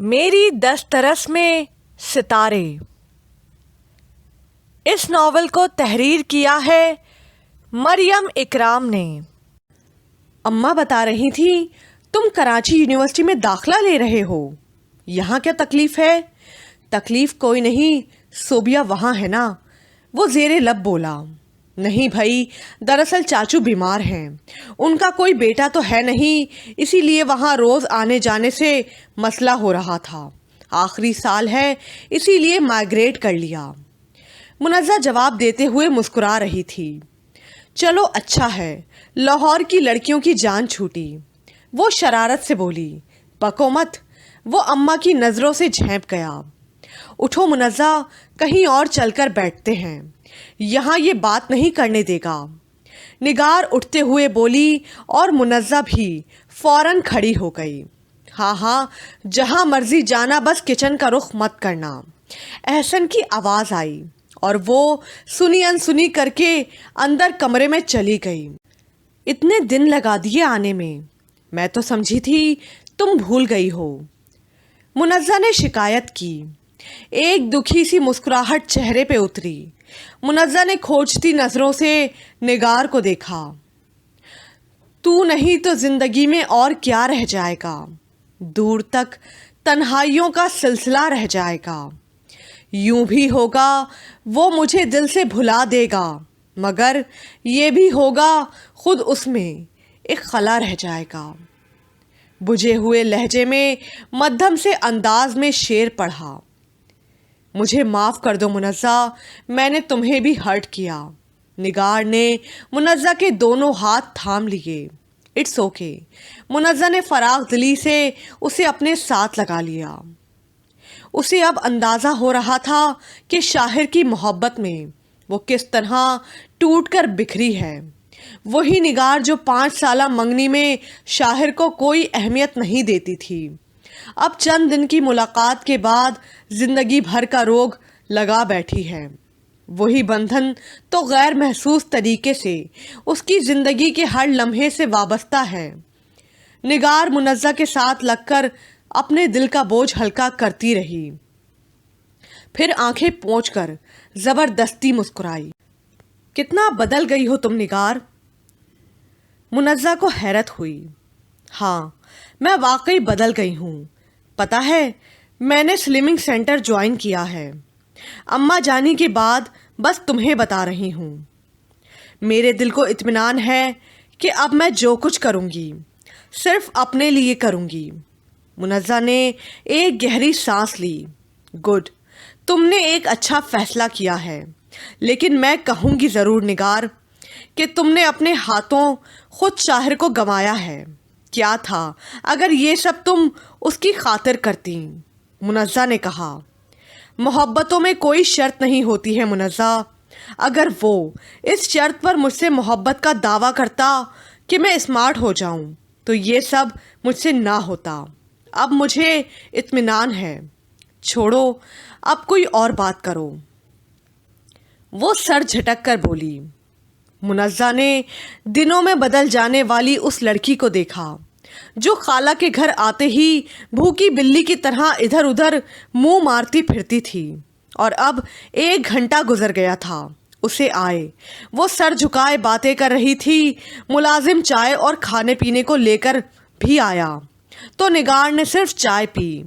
میری دسترس میں ستارے. اس ناول کو تحریر کیا ہے مریم اکرام نے. اماں بتا رہی تھی تم کراچی یونیورسٹی میں داخلہ لے رہے ہو. یہاں کیا تکلیف ہے؟ تکلیف کوئی نہیں، صوبیہ وہاں ہے نا. وہ زیر لب بولا. نہیں بھائی، دراصل چاچو بیمار ہیں، ان کا کوئی بیٹا تو ہے نہیں، اسی لیے وہاں روز آنے جانے سے مسئلہ ہو رہا تھا. آخری سال ہے اسی لیے مائگریٹ کر لیا. منزہ جواب دیتے ہوئے مسکرا رہی تھی. چلو اچھا ہے، لاہور کی لڑکیوں کی جان چھوٹی. وہ شرارت سے بولی. بکو مت. وہ اماں کی نظروں سے جھینپ گیا. اٹھو منزہ، کہیں اور چل کر بیٹھتے ہیں، یہاں یہ بات نہیں کرنے دے گا. نگار اٹھتے ہوئے بولی اور منزہ بھی فوراً کھڑی ہو گئی. ہاں ہاں، جہاں مرضی جانا، بس کچن کا رخ مت کرنا. احسن کی آواز آئی اور وہ سنی انسنی کر کے اندر کمرے میں چلی گئی. اتنے دن لگا دیے آنے میں تو سمجھی تھی تم بھول گئی ہو. منزہ نے شکایت کی. ایک دکھی سی مسکراہٹ چہرے پہ اتری. منزہ نے کھوجتی نظروں سے نگار کو دیکھا. تو نہیں تو زندگی میں اور کیا رہ جائے گا؟ دور تک تنہائیوں کا سلسلہ رہ جائے گا. یوں بھی ہوگا وہ مجھے دل سے بھلا دے گا، مگر یہ بھی ہوگا خود اس میں ایک خلا رہ جائے گا. بجھے ہوئے لہجے میں مدھم سے انداز میں شعر پڑھا. مجھے معاف کر دو منزہ، میں نے تمہیں بھی ہرٹ کیا. نگار نے منزہ کے دونوں ہاتھ تھام لیے. It's okay. منزہ نے فراغ دلی سے اسے اپنے ساتھ لگا لیا. اسے اب اندازہ ہو رہا تھا کہ شاہر کی محبت میں وہ کس طرح ٹوٹ کر بکھری ہے. وہی نگار جو 5 سالہ منگنی میں شاہر کو کوئی اہمیت نہیں دیتی تھی، اب چند دن کی ملاقات کے بعد زندگی بھر کا روگ لگا بیٹھی ہے. وہی بندھن تو غیر محسوس طریقے سے اس کی زندگی کے ہر لمحے سے وابستہ ہے. نگار منزہ کے ساتھ لگ کر اپنے دل کا بوجھ ہلکا کرتی رہی، پھر آنکھیں پونچھ کر زبردستی مسکرائی. کتنا بدل گئی ہو تم نگار. منزہ کو حیرت ہوئی. ہاں، میں واقعی بدل گئی ہوں. پتہ ہے، میں نے سلمنگ سینٹر جوائن کیا ہے. اماں جانی کے بعد بس تمہیں بتا رہی ہوں. میرے دل کو اطمینان ہے کہ اب میں جو کچھ کروں گی صرف اپنے لیے کروں گی. منزہ نے ایک گہری سانس لی. گڈ، تم نے ایک اچھا فیصلہ کیا ہے، لیکن میں کہوں گی ضرور نگار کہ تم نے اپنے ہاتھوں خود شاہر کو گنوایا ہے. کیا تھا اگر یہ سب تم اس کی خاطر کرتی؟ منزہ نے کہا. محبتوں میں کوئی شرط نہیں ہوتی ہے منزہ. اگر وہ اس شرط پر مجھ سے محبت کا دعویٰ کرتا کہ میں اسمارٹ ہو جاؤں تو یہ سب مجھ سے نہ ہوتا. اب مجھے اطمینان ہے. چھوڑو، اب کوئی اور بات کرو. وہ سر جھٹک کر بولی. منزہ نے دنوں میں بدل جانے والی اس لڑکی کو دیکھا جو خالہ کے گھر آتے ہی بھوکی بلی کی طرح ادھر ادھر منہ مارتی پھرتی تھی، اور اب 1 گھنٹہ گزر گیا تھا اسے آئے. وہ سر جھکائے باتیں کر رہی تھی. ملازم چائے اور کھانے پینے کو لے کر بھی آیا تو نگار نے صرف چائے پی.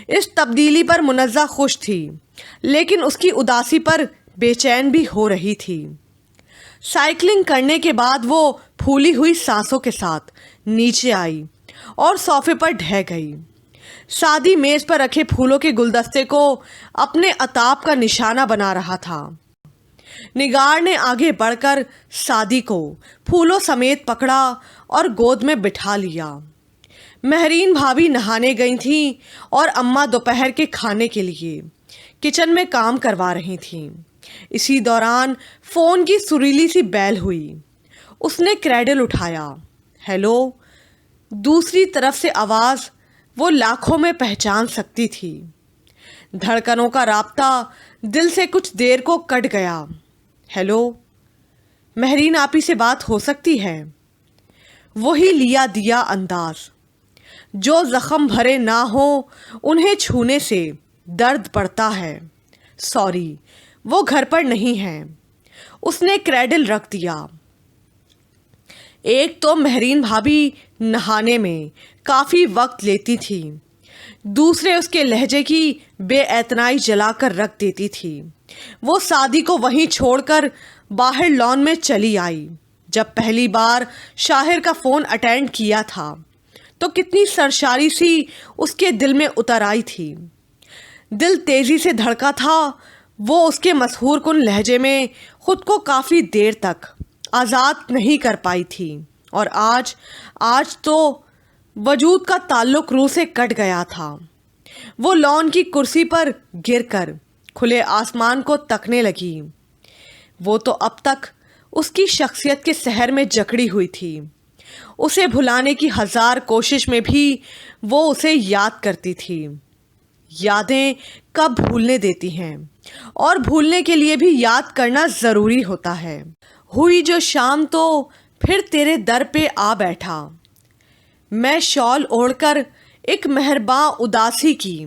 اس تبدیلی پر منزہ خوش تھی، لیکن اس کی اداسی پر بے چین بھی ہو رہی تھی. سائیکلنگ کرنے کے بعد وہ پھولی ہوئی سانسوں کے ساتھ نیچے آئی اور صوفے پر ڈھہ گئی. سادی میز پر رکھے پھولوں کے گلدستے کو اپنے عتاب کا نشانہ بنا رہا تھا. نگار نے آگے بڑھ کر سادی کو پھولوں سمیت پکڑا اور گود میں بٹھا لیا. مہرین بھابھی نہانے گئی تھیں اور اماں دوپہر کے کھانے کے لیے کچن میں کام کروا رہی تھیں. اسی دوران فون کی سریلی سی بیل ہوئی. اس نے کریڈل اٹھایا. ہیلو. دوسری طرف سے آواز وہ لاکھوں میں پہچان سکتی تھی. دھڑکنوں کا رابطہ دل سے کچھ دیر کو کٹ گیا. ہیلو، مہرین آپی سے بات ہو سکتی ہے؟ وہی لیا دیا انداز. جو زخم بھرے نہ ہوں انہیں چھونے سے درد پڑتا ہے۔ سوری، وہ گھر پر نہیں ہے۔ اس نے کریڈل رکھ دیا۔ ایک تو مہرین بھابھی نہانے میں کافی وقت لیتی تھی، دوسرے اس کے لہجے کی بے اعتنائی جلا کر رکھ دیتی تھی۔ وہ سعدی کو وہیں چھوڑ کر باہر لان میں چلی آئی۔ جب پہلی بار شاہر کا فون اٹینڈ کیا تھا تو کتنی سرشاری سی اس کے دل میں اتر آئی تھی۔ دل تیزی سے دھڑکا تھا۔ وہ اس کے مسحور کن لہجے میں خود کو کافی دیر تک آزاد نہیں کر پائی تھی، اور آج تو وجود کا تعلق روح سے کٹ گیا تھا۔ وہ لان کی کرسی پر گر کر کھلے آسمان کو تکنے لگی۔ وہ تو اب تک اس کی شخصیت کے سحر میں جکڑی ہوئی تھی۔ اسے بھلانے کی ہزار کوشش میں بھی وہ اسے یاد کرتی تھی۔ یادیں کب بھولنے دیتی ہیں، اور بھولنے کے لیے بھی یاد کرنا ضروری ہوتا ہے۔ ہوئی جو شام تو پھر تیرے در پہ آ بیٹھا، میں شال اوڑھ کر ایک مہرباں اداسی کی۔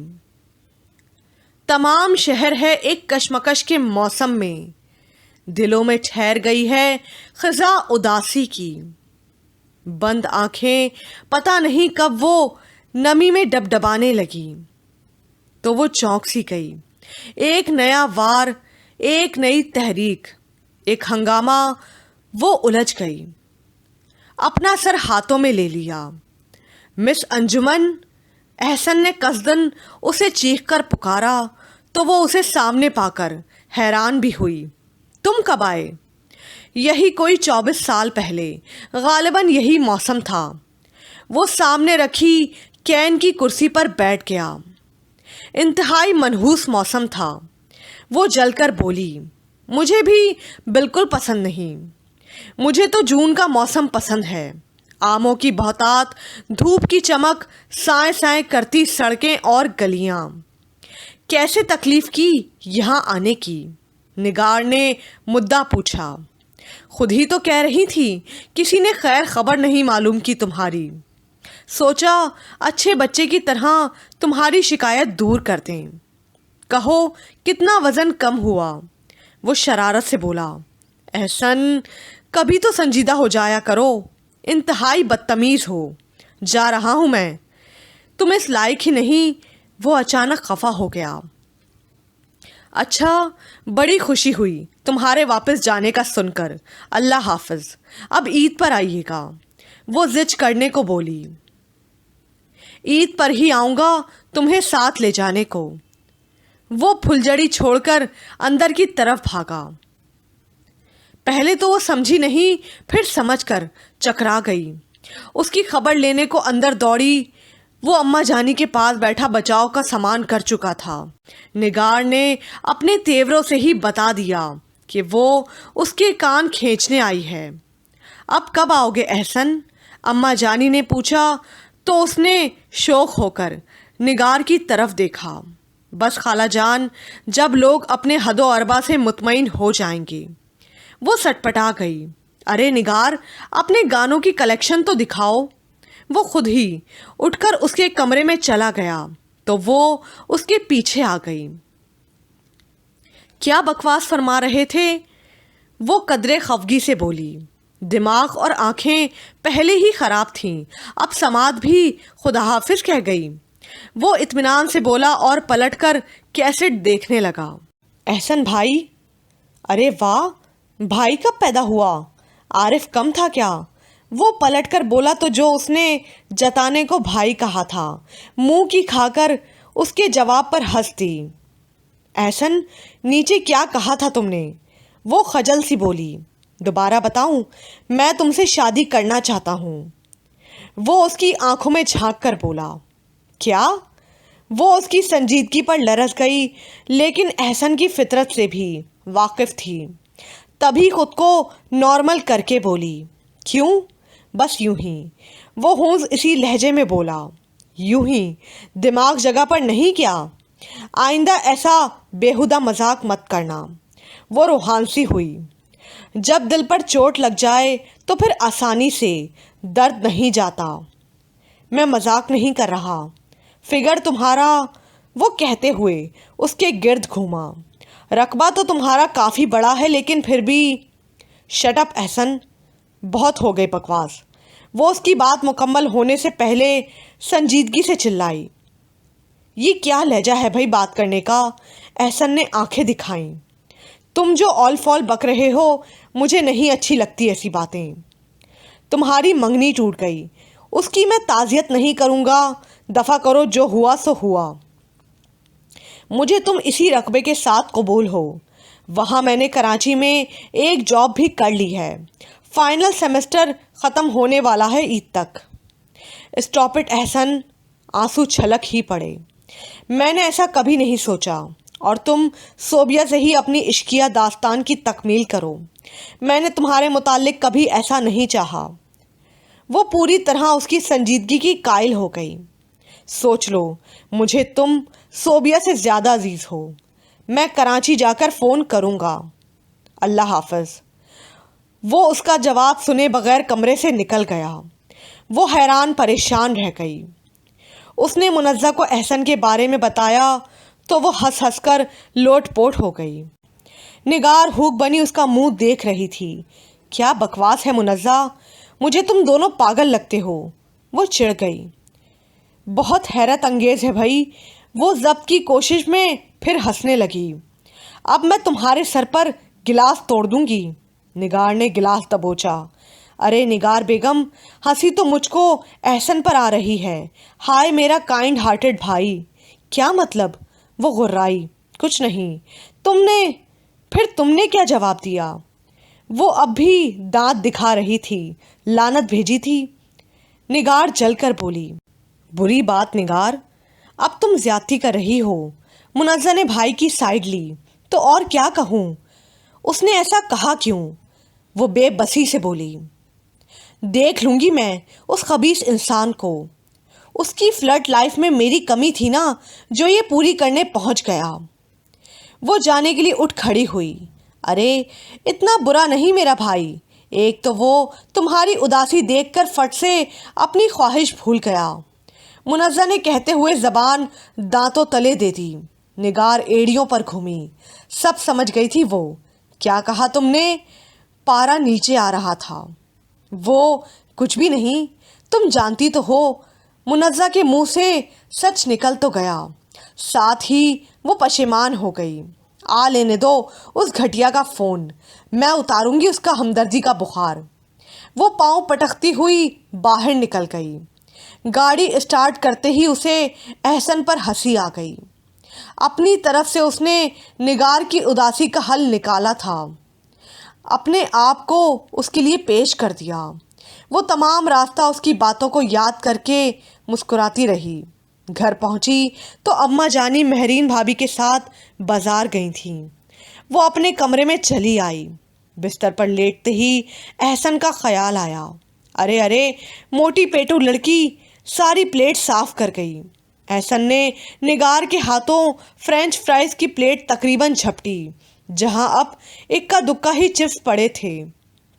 تمام شہر ہے ایک کشمکش کے موسم میں، دلوں میں ٹھہر گئی ہے خزاں اداسی کی۔ بند آنکھیں پتہ نہیں کب وہ نمی میں ڈبڈبانے لگی تو وہ چونک سی گئی۔ ایک نیا وار، ایک نئی تحریک، ایک ہنگامہ، وہ الجھ گئی۔ اپنا سر ہاتھوں میں لے لیا۔ مس انجمن، احسن نے قصدن اسے چیخ کر پکارا تو وہ اسے سامنے پا کر حیران بھی ہوئی۔ تم کب آئے؟ یہی کوئی 24 سال پہلے، غالباً یہی موسم تھا۔ وہ سامنے رکھی کین کی کرسی پر بیٹھ گیا۔ انتہائی منحوس موسم تھا۔ وہ جل کر بولی، مجھے بھی بالکل پسند نہیں۔ مجھے تو جون کا موسم پسند ہے۔ آموں کی بہتات، دھوپ کی چمک، سائیں سائیں کرتی سڑکیں اور گلیاں۔ کیسے تکلیف کی یہاں آنے کی؟ نگار نے مدعا پوچھا۔ خود ہی تو کہہ رہی تھی کسی نے خیر خبر نہیں معلوم کی تمہاری۔ سوچا اچھے بچے کی طرح تمہاری شکایت دور کر دیں۔ کہو کتنا وزن کم ہوا؟ وہ شرارت سے بولا۔ احسن، کبھی تو سنجیدہ ہو جایا کرو، انتہائی بدتمیز ہو۔ جا رہا ہوں میں، تم اس لائق ہی نہیں۔ وہ اچانک خفا ہو گیا۔ اچھا، بڑی خوشی ہوئی تمہارے واپس جانے کا سن کر۔ اللہ حافظ، اب عید پر آئیے گا۔ وہ زج کرنے کو بولی۔ عید پر ہی آؤں گا تمہیں ساتھ لے جانے کو۔ وہ پھلجڑی چھوڑ کر اندر کی طرف بھاگا۔ پہلے تو وہ سمجھی نہیں، پھر سمجھ کر چکرا گئی۔ اس کی خبر لینے کو اندر دوڑی۔ وہ اماں جانی کے پاس بیٹھا بچاؤ کا سامان کر چکا تھا۔ نگار نے اپنے تیوروں سے ہی بتا دیا کہ وہ اس کے کان کھینچنے آئی ہے۔ اب کب آؤ گے احسن؟ اماں جانی نے پوچھا تو اس نے شوق ہو کر نگار کی طرف دیکھا۔ بس خالہ جان، جب لوگ اپنے حد و اربا سے مطمئن ہو جائیں گے۔ وہ سٹپٹا گئی۔ ارے نگار، اپنے گانوں کی کلیکشن تو دکھاؤ۔ وہ خود ہی اٹھ کر اس کے کمرے میں چلا گیا تو وہ اس کے پیچھے آ گئی۔ کیا بکواس فرما رہے تھے؟ وہ قدرے خفگی سے بولی۔ دماغ اور آنکھیں پہلے ہی خراب تھیں، اب سماعت بھی خدا حافظ کہہ گئی۔ وہ اطمینان سے بولا اور پلٹ کر کیسٹ دیکھنے لگا۔ احسن بھائی؟ ارے واہ، بھائی کب پیدا ہوا؟ عارف کم تھا کیا؟ وہ پلٹ کر بولا تو جو اس نے جتانے کو بھائی کہا تھا، منہ کی کھا کر اس کے جواب پر ہنس دی۔ احسن، نیچے کیا کہا تھا تم نے؟ وہ خجل سی بولی۔ دوبارہ بتاؤں، میں تم سے شادی کرنا چاہتا ہوں۔ وہ اس کی آنکھوں میں جھانک کر بولا۔ کیا؟ وہ اس کی سنجیدگی پر لرز گئی، لیکن احسن کی فطرت سے بھی واقف تھی، تبھی خود کو نارمل کر کے بولی۔ کیوں؟ بس یوں ہی۔ وہ ہونس اسی لہجے میں بولا۔ یوں ہی؟ دماغ جگہ پر نہیں کیا؟ آئندہ ایسا بیہودہ مذاق مت کرنا۔ وہ روحانسی ہوئی۔ جب دل پر چوٹ لگ جائے تو پھر آسانی سے درد نہیں جاتا۔ میں مذاق نہیں کر رہا. فگر تمہارا، وہ کہتے ہوئے اس کے گرد گھوما. رقبہ تو تمہارا کافی بڑا ہے لیکن پھر بھی. شٹ اپ احسن، بہت ہو گئی بکواس. وہ اس کی بات مکمل ہونے سے پہلے سنجیدگی سے چلائی. یہ کیا لہجہ ہے بھائی بات کرنے کا؟ احسن نے آنکھیں دکھائیں. تم جو اول فول بک رہے ہو مجھے نہیں اچھی لگتی ایسی باتیں. تمہاری منگنی ٹوٹ گئی، اس کی میں تعزیت نہیں کروں گا. دفع کرو، جو ہوا سو ہوا. مجھے تم اسی رقبے کے ساتھ قبول ہو. وہاں میں نے کراچی میں ایک جاب بھی کر لی ہے. فائنل سیمسٹر ختم ہونے والا ہے عید تک. اسٹاپ اٹ احسن. آنسو چھلک ہی پڑے. میں نے ایسا کبھی نہیں سوچا، اور تم صوبیہ سے ہی اپنی عشقیہ داستان کی تکمیل کرو. میں نے تمہارے متعلق کبھی ایسا نہیں چاہا. وہ پوری طرح اس کی سنجیدگی کی قائل ہو گئی. سوچ لو، مجھے تم صوبیہ سے زیادہ عزیز ہو. میں کراچی جا کر فون کروں گا. اللہ حافظ. وہ اس کا جواب سنے بغیر کمرے سے نکل گیا. وہ حیران پریشان رہ گئی. اس نے منزہ کو احسن کے بارے میں بتایا تو وہ ہنس ہنس کر لوٹ پوٹ ہو گئی. نگار ہوک بنی اس کا منہ دیکھ رہی تھی. کیا بکواس ہے منزہ، مجھے تم دونوں پاگل لگتے ہو. وہ چڑ گئی. بہت حیرت انگیز ہے بھائی. وہ ضبط کی کوشش میں پھر ہنسنے لگی. اب میں تمہارے سر پر گلاس توڑ دوں گی. نگار نے گلاس دبوچا. ارے نگار بیگم، ہنسی تو مجھ کو احسن پر آ رہی ہے. ہائے میرا کائنڈ ہارٹڈ بھائی. کیا مطلب؟ وہ غرائی. کچھ نہیں. تم نے کیا جواب دیا؟ وہ اب بھی دانت دکھا رہی تھی. لعنت بھیجی تھی. نگار جل کر بولی. بری بات نگار، اب تم زیادتی کر رہی ہو. منزہ نے بھائی کی سائیڈ لی. تو اور کیا کہوں؟ اس نے ایسا کہا کیوں؟ وہ بے بسی سے بولی. دیکھ لوں گی میں اس خبیث انسان کو. اس کی فلرٹ لائف میں میری کمی تھی نا، جو یہ پوری کرنے پہنچ گیا. وہ جانے کے لیے اٹھ کھڑی ہوئی. ارے اتنا برا نہیں میرا بھائی. ایک تو وہ تمہاری اداسی دیکھ کر فٹ سے اپنی خواہش بھول گیا. منزہ نے کہتے ہوئے زبان دانتوں تلے دے دی. نگار ایڑیوں پر گھومی. سب سمجھ گئی تھی وہ. کیا کہا تم نے؟ پارا نیچے آ رہا تھا. وہ کچھ بھی نہیں. تم جانتی تو ہو. منزہ کے منہ سے سچ نکل تو گیا، ساتھ ہی وہ پشیمان ہو گئی. آ لینے دو اس گھٹیا کا فون، میں اتاروں گی اس کا ہمدردی کا بخار. وہ پاؤں پٹکتی ہوئی باہر نکل گئی. گاڑی اسٹارٹ کرتے ہی اسے احسن پر ہنسی آ گئی. اپنی طرف سے اس نے نگار کی اداسی کا حل نکالا تھا، اپنے آپ کو اس کے لیے پیش کر دیا. وہ تمام راستہ اس کی باتوں کو یاد کر کے مسکراتی رہی. گھر پہنچی تو اماں جانی مہرین بھابھی کے ساتھ بازار گئی تھیں. وہ اپنے کمرے میں چلی آئی. بستر پر لیٹتے ہی احسن کا خیال آیا. ارے ارے موٹی پیٹو لڑکی ساری پلیٹ صاف کر گئی. احسن نے نگار کے ہاتھوں فرینچ فرائز کی پلیٹ تقریباً جھپٹی، جہاں اب اکا دکا ہی چپس پڑے تھے.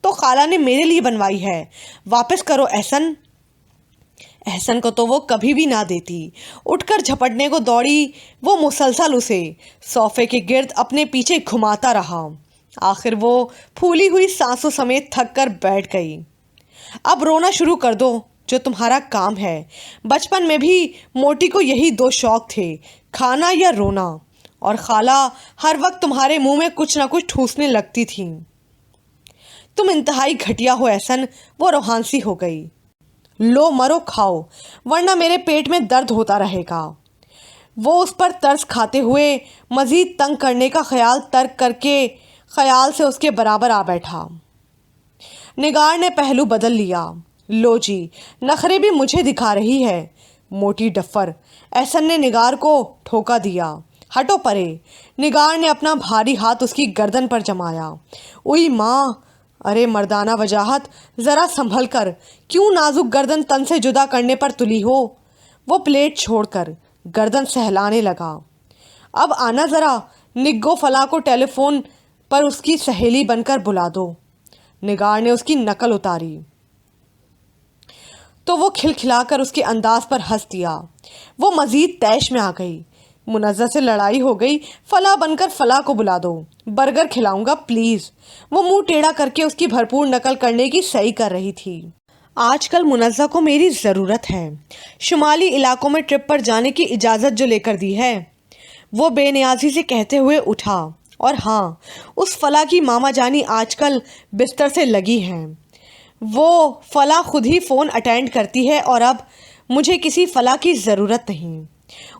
تو خالہ نے میرے لیے بنوائی ہے، واپس کرو احسن. احسن کو تو وہ کبھی بھی نہ دیتی. اٹھ کر جھپٹنے کو دوڑی. وہ مسلسل اسے صوفے کے گرد اپنے پیچھے گھماتا رہا. آخر وہ پھولی ہوئی سانسوں سمیت تھک کر بیٹھ گئی. اب رونا شروع کر دو، جو تمہارا کام ہے. بچپن میں بھی موٹی کو یہی دو شوق تھے، کھانا یا رونا. اور خالہ ہر وقت تمہارے منہ میں کچھ نہ کچھ ٹھوسنے لگتی تھیں. تم انتہائی گھٹیا ہو احسن. وہ روحانسی ہو گئی. لو مرو کھاؤ، ورنہ میرے پیٹ میں درد ہوتا رہے گا. وہ اس پر ترس کھاتے ہوئے مزید تنگ کرنے کا خیال ترک کر کے خیال سے اس کے برابر آ بیٹھا. نگار نے پہلو بدل لیا. لو جی، نخرے بھی مجھے دکھا رہی ہے، موٹی ڈفر. احسن نے نگار کو ٹھوکا دیا. ہٹو پرے. نگار نے اپنا بھاری ہاتھ اس کی گردن پر جمایا. اوئی ماں. ارے مردانہ وجاہت، ذرا سنبھل کر. کیوں نازک گردن تن سے جدا کرنے پر تلی ہو؟ وہ پلیٹ چھوڑ کر گردن سہلانے لگا. اب آنا ذرا، نگو فلاں کو ٹیلی فون پر اس کی سہیلی بن کر بلا دو. نگار نے اس کی نقل اتاری. تو وہ کھلکھلا کر اس کے انداز پر ہنس دیا۔ وہ مزید طیش میں آ گئی۔ منزہ سے لڑائی ہو گئی، فلاں بن کر فلاں کو بلا دو، برگر کھلاؤں گا پلیز۔ وہ منہ ٹیڑھا کر کے اس کی بھرپور نقل کرنے کی صحیح کر رہی تھی۔ آج کل منزہ کو میری ضرورت ہے، شمالی علاقوں میں ٹرپ پر جانے کی اجازت جو لے کر دی ہے۔ وہ بے نیازی سے کہتے ہوئے اٹھا۔ اور ہاں، اس فلاں کی ماما جانی آج کل بستر سے لگی ہیں۔ وہ فلاں خود ہی فون اٹینڈ کرتی ہے اور اب مجھے کسی فلاں کی ضرورت نہیں۔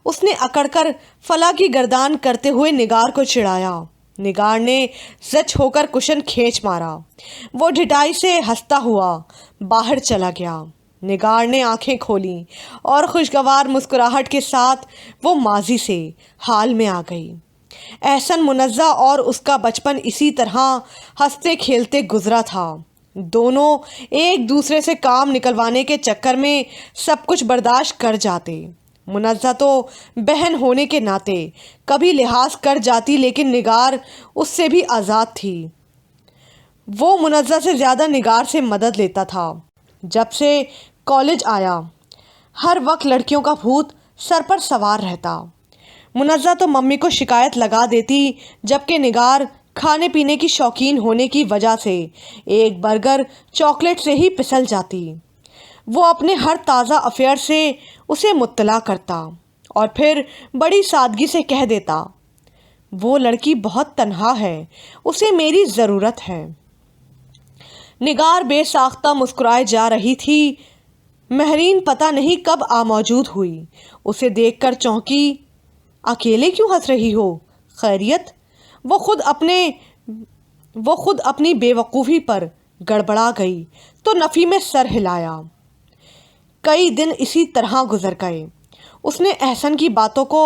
اس نے اکڑ کر فلاں کی گردان کرتے ہوئے نگار کو چڑھایا۔ نگار نے زچ ہو کر کشن کھینچ مارا۔ وہ ڈھٹائی سے ہنستا ہوا باہر چلا گیا۔ نگار نے آنکھیں کھولیں اور خوشگوار مسکراہٹ کے ساتھ وہ ماضی سے حال میں آ گئی۔ احسن منزہ اور اس کا بچپن اسی طرح ہنستے کھیلتے گزرا تھا۔ دونوں ایک دوسرے سے کام نکلوانے کے چکر میں سب کچھ برداشت کر جاتے۔ منزہ تو بہن ہونے کے ناطے کبھی لحاظ کر جاتی، لیکن نگار اس سے بھی آزاد تھی۔ وہ منزہ سے زیادہ نگار سے مدد لیتا تھا۔ جب سے کالج آیا، ہر وقت لڑکیوں کا بھوت سر پر سوار رہتا۔ منزہ تو ممی کو شکایت لگا دیتی، جبکہ نگار کھانے پینے کی شوقین ہونے کی وجہ سے ایک برگر چاکلیٹ سے ہی پھسل جاتی۔ وہ اپنے ہر تازہ افیئر سے اسے مطلع کرتا اور پھر بڑی سادگی سے کہہ دیتا، وہ لڑکی بہت تنہا ہے، اسے میری ضرورت ہے۔ نگار بے ساختہ مسکرائے جا رہی تھی۔ مہرین پتہ نہیں کب موجود ہوئی۔ اسے دیکھ کر چونکی۔ اکیلے کیوں ہنس رہی ہو؟ خیریت؟ وہ خود اپنی بے وقوفی پر گڑبڑا گئی تو نفی میں سر ہلایا۔ کئی دن اسی طرح گزر گئے۔ اس نے احسن کی باتوں کو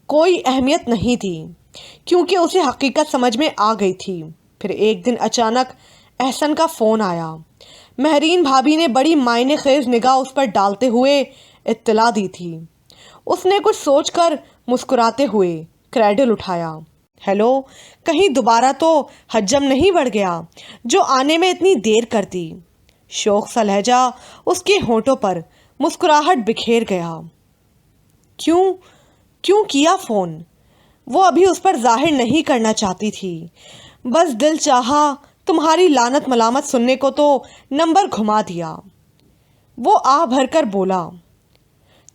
کوئی اہمیت نہیں دی، کیونکہ اسے حقیقت سمجھ میں آ گئی تھی۔ پھر ایک دن اچانک احسن کا فون آیا۔ مہرین بھابھی نے بڑی معنی خیز نگاہ اس پر ڈالتے ہوئے اطلاع دی تھی۔ اس نے کچھ سوچ کر مسکراتے ہوئے کریڈل اٹھایا۔ ہیلو، کہیں دوبارہ تو حجم نہیں بڑھ گیا جو آنے میں اتنی دیر کرتی؟ شوق سا لہجہ اس کے ہونٹوں پر مسکراہٹ بکھیر گیا۔ کیوں کیا فون؟ وہ ابھی اس پر ظاہر نہیں کرنا چاہتی تھی۔ بس دل چاہا تمہاری لعنت ملامت سننے کو تو نمبر گھما دیا۔ وہ آہ بھر کر بولا،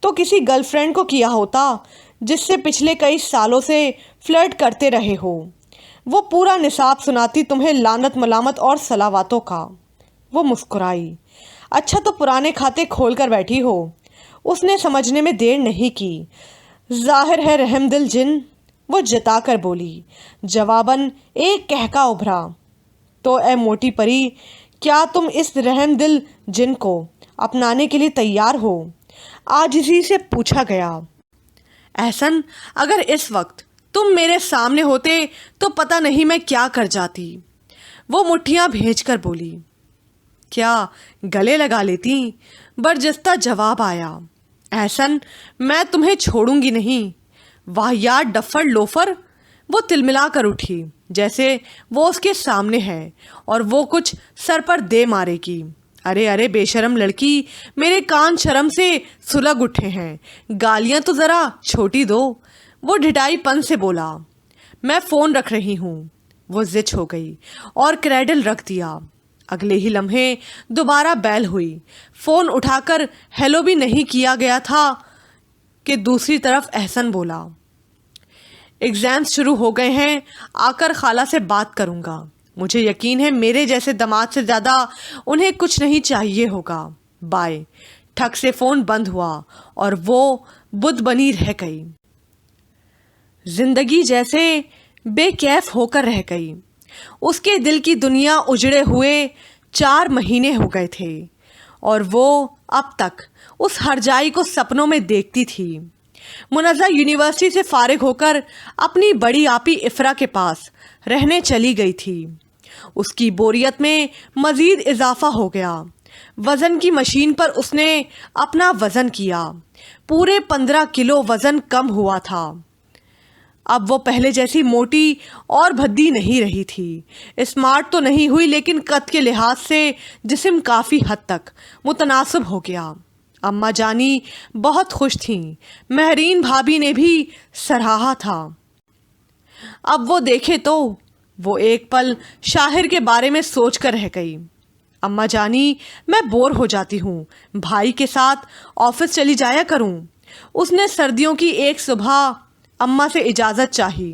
تو کسی گرل فرینڈ کو کیا ہوتا جس سے پچھلے کئی سالوں سے فلرٹ کرتے رہے ہو۔ وہ پورا نصاب سناتی تمہیں لعنت ملامت اور صلواتوں کا۔ وہ مسکرائی۔ اچھا تو پرانے کھاتے کھول کر بیٹھی ہو؟ اس نے سمجھنے میں دیر نہیں کی۔ ظاہر ہے رحم دل جن، وہ جتا کر بولی۔ جواباً ایک کہکا ابھرا، تو اے موٹی پری، کیا تم اس رحم دل جن کو اپنانے کے لیے تیار ہو؟ عاجزی سے پوچھا گیا۔ احسن، اگر اس وقت تم میرے سامنے ہوتے تو پتہ نہیں میں کیا کر جاتی۔ وہ مٹھیاں بھیج کر بولی۔ کیا گلے لگا لیتی؟ برجستہ جواب آیا۔ احسن، میں تمہیں چھوڑوں گی نہیں۔ واہیات ڈفر لوفر، وہ تلملا کر اٹھی جیسے وہ اس کے سامنے ہے اور وہ کچھ سر پر دے مارے گی۔ ارے بے شرم لڑکی، میرے کان شرم سے سلگ اٹھے ہیں، گالیاں تو ذرا چھوٹی دو۔ وہ ڈھٹائی پن سے بولا، میں فون رکھ رہی ہوں۔ وہ زچ ہو گئی اور کریڈل رکھ دیا۔ اگلے ہی لمحے دوبارہ بیل ہوئی۔ فون اٹھا کر ہیلو بھی نہیں کیا گیا تھا کہ دوسری طرف احسن بولا، ایگزامز شروع ہو گئے ہیں، آ کر خالہ سے بات کروں گا۔ مجھے یقین ہے میرے جیسے دماد سے زیادہ انہیں کچھ نہیں چاہیے ہوگا۔ بائے۔ ٹھک سے فون بند ہوا اور وہ بدھ بنی رہ گئی۔ زندگی جیسے بے کیف ہو کر رہ گئی۔ اس کے دل کی دنیا اجڑے ہوئے 4 مہینے ہو گئے تھے اور وہ اب تک اس ہرجائی کو سپنوں میں دیکھتی تھی۔ منزہ یونیورسٹی سے فارغ ہو کر اپنی بڑی آپی افرا کے پاس رہنے چلی گئی تھی۔ اس کی بوریت میں مزید اضافہ ہو گیا۔ وزن کی مشین پر اس نے اپنا وزن کیا۔ پورے 15 کلو وزن کم ہوا تھا۔ اب وہ پہلے جیسی موٹی اور بھدی نہیں رہی تھی۔ اسمارٹ تو نہیں ہوئی، لیکن قد کے لحاظ سے جسم کافی حد تک متناسب ہو گیا۔ اماں جانی بہت خوش تھیں، مہرین بھابھی نے بھی سراہا تھا۔ اب وہ دیکھے تو وہ ایک پل شاہر کے بارے میں سوچ کر رہ گئی۔ اماں جانی، میں بور ہو جاتی ہوں، بھائی کے ساتھ آفس چلی جایا کروں۔ اس نے سردیوں کی ایک صبح اماں سے اجازت چاہی۔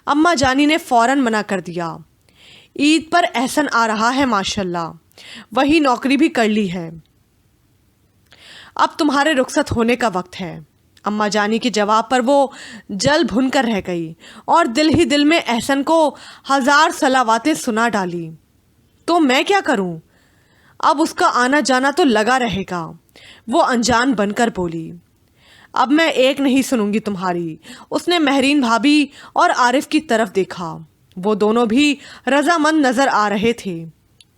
اماں جانی نے فوراً منع کر دیا۔ عید پر احسن آ رہا ہے ماشاءاللہ، وہی نوکری بھی کر لی ہے، اب تمہارے رخصت ہونے کا وقت ہے۔ اماں جانی کے جواب پر وہ جل بھن کر رہ گئی اور دل ہی دل میں احسن کو ہزار صلواتیں سنا ڈالی۔ تو میں کیا کروں؟ اب اس کا آنا جانا تو لگا رہے گا، وہ انجان بن کر بولی۔ اب میں ایک نہیں سنوں گی تمہاری۔ اس نے مہرین بھابھی اور عارف کی طرف دیکھا، وہ دونوں بھی رضامند نظر آ رہے تھے۔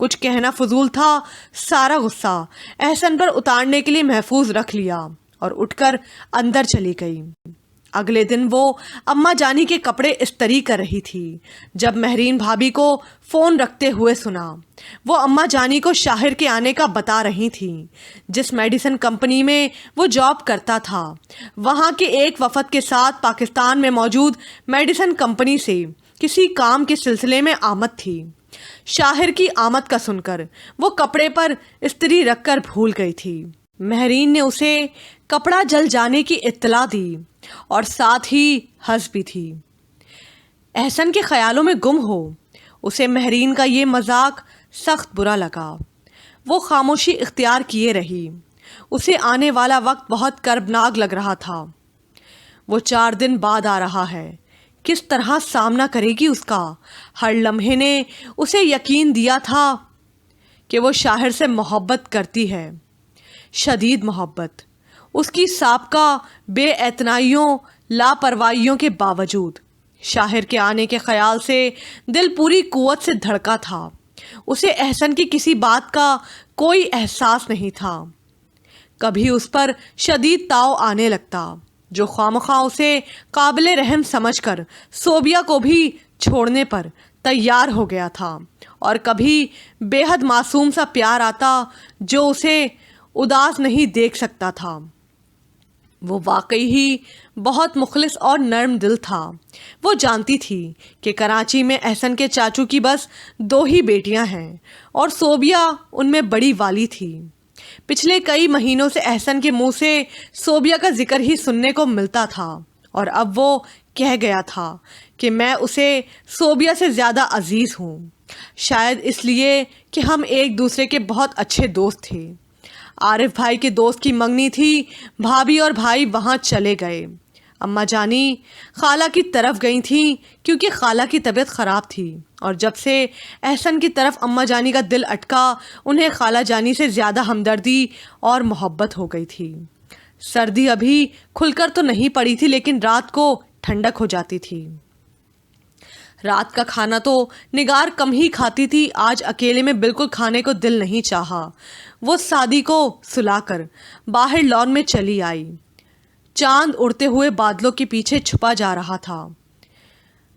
کچھ کہنا فضول تھا، سارا غصہ احسن پر اتارنے کے لیے محفوظ رکھ لیا اور اٹھ کر اندر چلی گئی۔ اگلے دن وہ اماں جانی کے کپڑے استری کر رہی تھی جب مہرین بھابھی کو فون رکھتے ہوئے سنا۔ وہ اماں جانی کو شاہر کے آنے کا بتا رہی تھیں۔ جس میڈیسن کمپنی میں وہ جاب کرتا تھا، وہاں کے ایک وفد کے ساتھ پاکستان میں موجود میڈیسن کمپنی سے کسی کام کے سلسلے میں آمد تھی۔ شاہر کی آمد کا سن کر وہ کپڑے پر استری رکھ کر بھول گئی تھی۔ مہرین نے اسے کپڑا جل جانے کی اطلاع دی اور ساتھ ہی ہنس بھی تھی۔ احسن کے خیالوں میں گم ہو، اسے مہرین کا یہ مذاق سخت برا لگا۔ وہ خاموشی اختیار کیے رہی۔ اسے آنے والا وقت بہت کربناک لگ رہا تھا۔ وہ 4 دن بعد آ رہا ہے، کس طرح سامنا کرے گی اس کا؟ ہر لمحے نے اسے یقین دیا تھا کہ وہ شاہر سے محبت کرتی ہے، شدید محبت۔ اس کی سابقہ بے اعتنائیوں، لاپرواہیوں کے باوجود شاہر کے آنے کے خیال سے دل پوری قوت سے دھڑکا تھا۔ اسے احسن کی کسی بات کا کوئی احساس نہیں تھا۔ کبھی اس پر شدید تاؤ آنے لگتا جو خوامخواہ اسے قابل رحم سمجھ کر صوبیہ کو بھی چھوڑنے پر تیار ہو گیا تھا، اور کبھی بے حد معصوم سا پیار آتا جو اسے اداس نہیں دیکھ سکتا تھا۔ وہ واقعی ہی بہت مخلص اور نرم دل تھا۔ وہ جانتی تھی کہ کراچی میں احسن کے چاچو کی بس 2 ہی بیٹیاں ہیں اور صوبیہ ان میں بڑی والی تھی۔ پچھلے کئی مہینوں سے احسن کے منہ سے صوبیہ کا ذکر ہی سننے کو ملتا تھا، اور اب وہ کہہ گیا تھا کہ میں اسے صوبیہ سے زیادہ عزیز ہوں، شاید اس لیے کہ ہم ایک دوسرے کے بہت اچھے دوست تھے۔ عارف بھائی کے دوست کی منگنی تھی، بھابھی اور بھائی وہاں چلے گئے۔ اماں جانی خالہ کی طرف گئی تھیں کیونکہ خالہ کی طبیعت خراب تھی، اور جب سے احسن کی طرف اماں جانی کا دل اٹکا، انہیں خالہ جانی سے زیادہ ہمدردی اور محبت ہو گئی تھی۔ سردی ابھی کھل کر تو نہیں پڑی تھی، لیکن رات کو ٹھنڈک ہو جاتی تھی۔ رات کا کھانا تو نگار کم ہی کھاتی تھی، آج اکیلے میں بالکل کھانے کو دل نہیں چاہا۔ وہ سعدی کو سلا کر باہر لان میں چلی آئی۔ چاند اڑتے ہوئے بادلوں کے پیچھے چھپا جا رہا تھا۔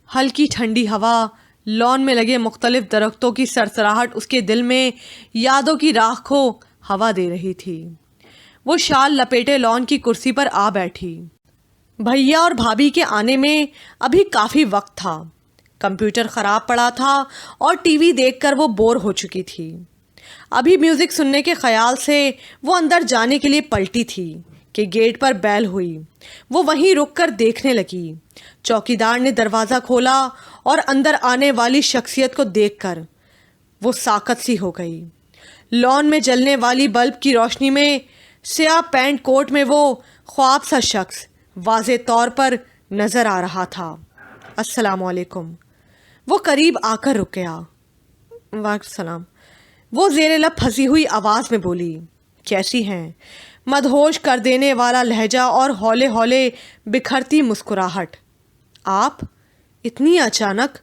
ہلکی ٹھنڈی ہوا، لان میں لگے مختلف درختوں کی سرسراہٹ اس کے دل میں یادوں کی راکھ کو ہوا دے رہی تھی۔ وہ شال لپیٹے لان کی کرسی پر آ بیٹھی۔ بھیا اور بھابھی کے آنے میں ابھی کافی وقت تھا۔ کمپیوٹر خراب پڑا تھا اور ٹی وی دیکھ کر وہ بور ہو چکی تھی۔ ابھی میوزک سننے کے خیال سے وہ اندر جانے کے لیے پلٹی تھی کہ گیٹ پر بیل ہوئی۔ وہ وہیں رک کر دیکھنے لگی۔ چوکیدار نے دروازہ کھولا اور اندر آنے والی شخصیت کو دیکھ کر وہ ساکت سی ہو گئی۔ لان میں جلنے والی بلب کی روشنی میں سیاہ پینٹ کوٹ میں وہ خواب سا شخص واضح طور پر نظر آ رہا تھا۔ السلام علیکم۔ وہ قریب آ کر رک گیا۔ وعلیکم السلام۔ وہ زیر لب پھنسی ہوئی آواز میں بولی، کیسی ہیں؟ مدہوش کر دینے والا لہجہ اور ہولے ہولے بکھرتی مسکراہٹ۔ آپ؟ اتنی اچانک؟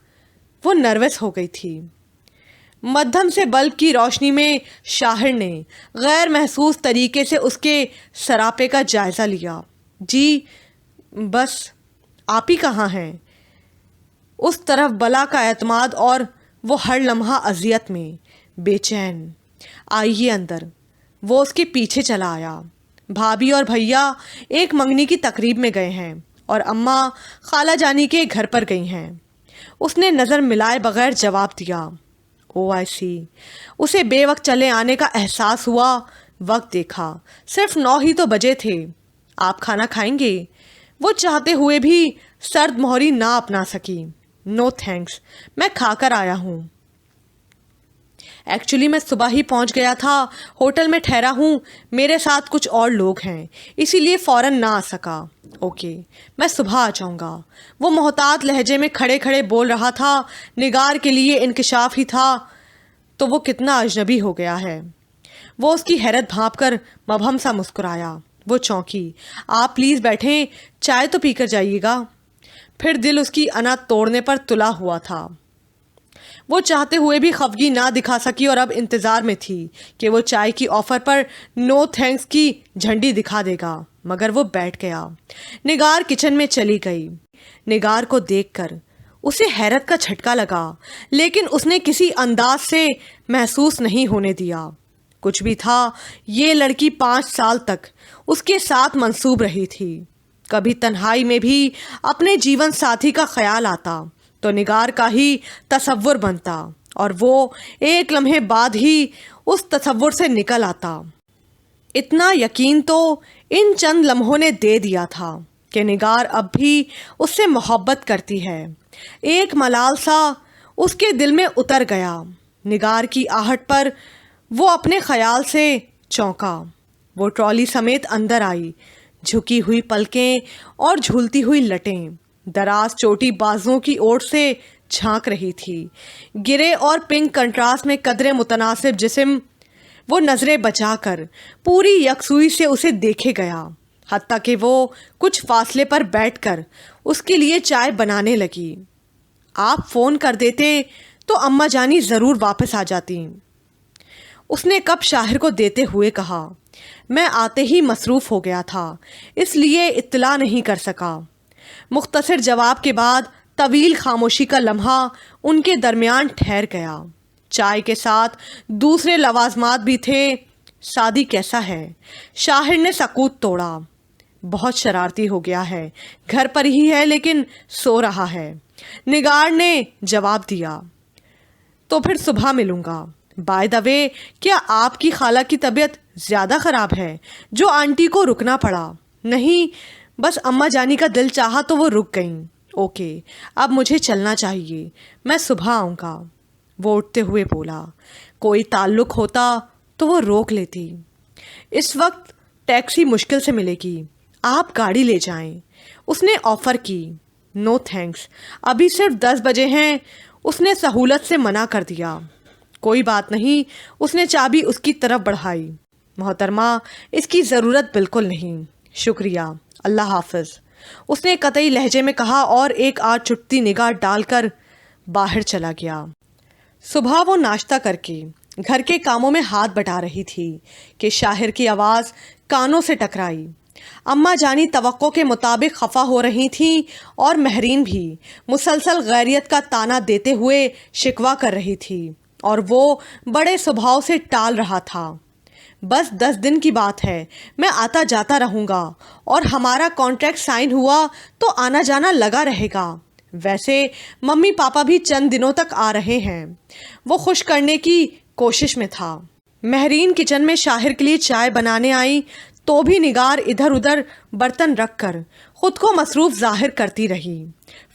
وہ نروس ہو گئی تھی۔ مدھم سے بلب کی روشنی میں شاہر نے غیر محسوس طریقے سے اس کے سراپے کا جائزہ لیا۔ جی بس، آپ ہی کہاں ہیں؟ اس طرف بلا کا اعتماد اور وہ ہر لمحہ اذیت میں بے چین۔ آئیے اندر۔ وہ اس کے پیچھے چلا آیا۔ بھابھی اور بھیا ایک منگنی کی تقریب میں گئے ہیں اور اماں خالہ جانی کے گھر پر گئی ہیں۔ اس نے نظر ملائے بغیر جواب دیا۔ او آئی سی۔ اسے بے وقت چلے آنے کا احساس ہوا۔ وقت دیکھا، صرف 9 ہی تو بجے تھے۔ آپ کھانا کھائیں گے؟ وہ چاہتے ہوئے بھی سرد مہری نہ اپنا سکی۔ نو تھینکس، میں کھا کر آیا ہوں۔ ایکچولی میں صبح ہی پہنچ گیا تھا، ہوٹل میں ٹھہرا ہوں، میرے ساتھ کچھ اور لوگ ہیں، اسی لیے فوراً نہ آ سکا۔ اوکے، میں صبح آ جاؤں گا۔ وہ محتاط لہجے میں کھڑے کھڑے بول رہا تھا۔ نگار کے لیے انکشاف ہی تھا تو وہ کتنا اجنبی ہو گیا ہے۔ وہ اس کی حیرت بھانپ کر مبہم سا مسکرایا۔ وہ چونکی۔ آپ پلیز بیٹھیں، چائے تو پی کر جائیے گا۔ پھر دل اس کی انا توڑنے پر تلا ہوا تھا۔ وہ چاہتے ہوئے بھی خفگی نہ دکھا سکی اور اب انتظار میں تھی کہ وہ چائے کی آفر پر نو تھینکس کی جھنڈی دکھا دے گا، مگر وہ بیٹھ گیا۔ نگار کچن میں چلی گئی۔ نگار کو دیکھ کر اسے حیرت کا جھٹکا لگا، لیکن اس نے کسی انداز سے محسوس نہیں ہونے دیا۔ کچھ بھی تھا، یہ لڑکی 5 سال تک اس کے ساتھ منسوب رہی تھی۔ کبھی تنہائی میں بھی اپنے جیون ساتھی کا خیال آتا تو نگار کا ہی تصور بنتا اور وہ ایک لمحے بعد ہی اس تصور سے نکل آتا۔ اتنا یقین تو ان چند لمحوں نے دے دیا تھا کہ نگار اب بھی اس سے محبت کرتی ہے۔ ایک ملال سا اس کے دل میں اتر گیا۔ نگار کی آہٹ پر وہ اپنے خیال سے چونکا۔ وہ ٹرالی سمیت اندر آئی، جھکی ہوئی پلکیں اور جھولتی ہوئی لٹیں دراز چوٹی بازوؤں کی اوٹ سے جھانک رہی تھی۔ گرے اور پنک کنٹراسٹ میں قدرے متناسب جسم، وہ نظریں بچا کر پوری یکسوئی سے اسے دیکھے گیا، حتیٰ کہ وہ کچھ فاصلے پر بیٹھ کر اس کے لیے چائے بنانے لگی۔ آپ فون کر دیتے تو اماں جانی ضرور واپس آ جاتی، اس نے کپ شاہر کو دیتے ہوئے کہا۔ میں آتے ہی مصروف ہو گیا تھا، اس لیے اطلاع نہیں کر سکا۔ مختصر جواب کے بعد طویل خاموشی کا لمحہ ان کے درمیان ٹھہر گیا۔ چائے کے ساتھ دوسرے لوازمات بھی تھے۔ سعدی کیسا ہے؟ شاہر نے سکوت توڑا۔ بہت شرارتی ہو گیا ہے، گھر پر ہی ہے لیکن سو رہا ہے، نگار نے جواب دیا۔ تو پھر صبح ملوں گا۔ بائی دا وے، کیا آپ کی خالہ کی طبیعت زیادہ خراب ہے جو آنٹی کو رکنا پڑا؟ نہیں، بس اماں جانی کا دل چاہا تو وہ رک گئیں۔ اوکے، اب مجھے چلنا چاہیے، میں صبح آؤں گا۔ وہ اٹھتے ہوئے بولا۔ کوئی تعلق ہوتا تو وہ روک لیتی۔ اس وقت ٹیکسی مشکل سے ملے گی، آپ گاڑی لے جائیں، اس نے آفر کی۔ نو تھینکس، ابھی صرف 10 بجے ہیں، اس نے سہولت سے منع کر دیا۔ کوئی بات نہیں، اس نے چابی اس کی طرف بڑھائی۔ محترمہ، اس کی ضرورت بالکل نہیں، شکریہ، اللہ حافظ، اس نے قطعی لہجے میں کہا اور ایک آدھ چٹتی نگاہ ڈال کر باہر چلا گیا۔ صبح وہ ناشتہ کر کے گھر کے کاموں میں ہاتھ بٹا رہی تھی کہ شاہر کی آواز کانوں سے ٹکرائی۔ اماں جانی توقع کے مطابق خفا ہو رہی تھیں اور مہرین بھی مسلسل غیریت کا طعنہ دیتے ہوئے شکوہ کر رہی تھی اور وہ بڑے سبھاؤ سے ٹال رہا تھا۔ بس 10 دن کی بات ہے، میں آتا جاتا رہوں گا اور ہمارا کانٹریکٹ سائن ہوا تو آنا جانا لگا رہے گا۔ ویسے ممی پاپا بھی چند دنوں تک آ رہے ہیں۔ وہ خوش کرنے کی کوشش میں تھا۔ مہرین کچن میں شاہر کے لیے چائے بنانے آئی تو بھی نگار ادھر ادھر برتن رکھ کر خود کو مصروف ظاہر کرتی رہی۔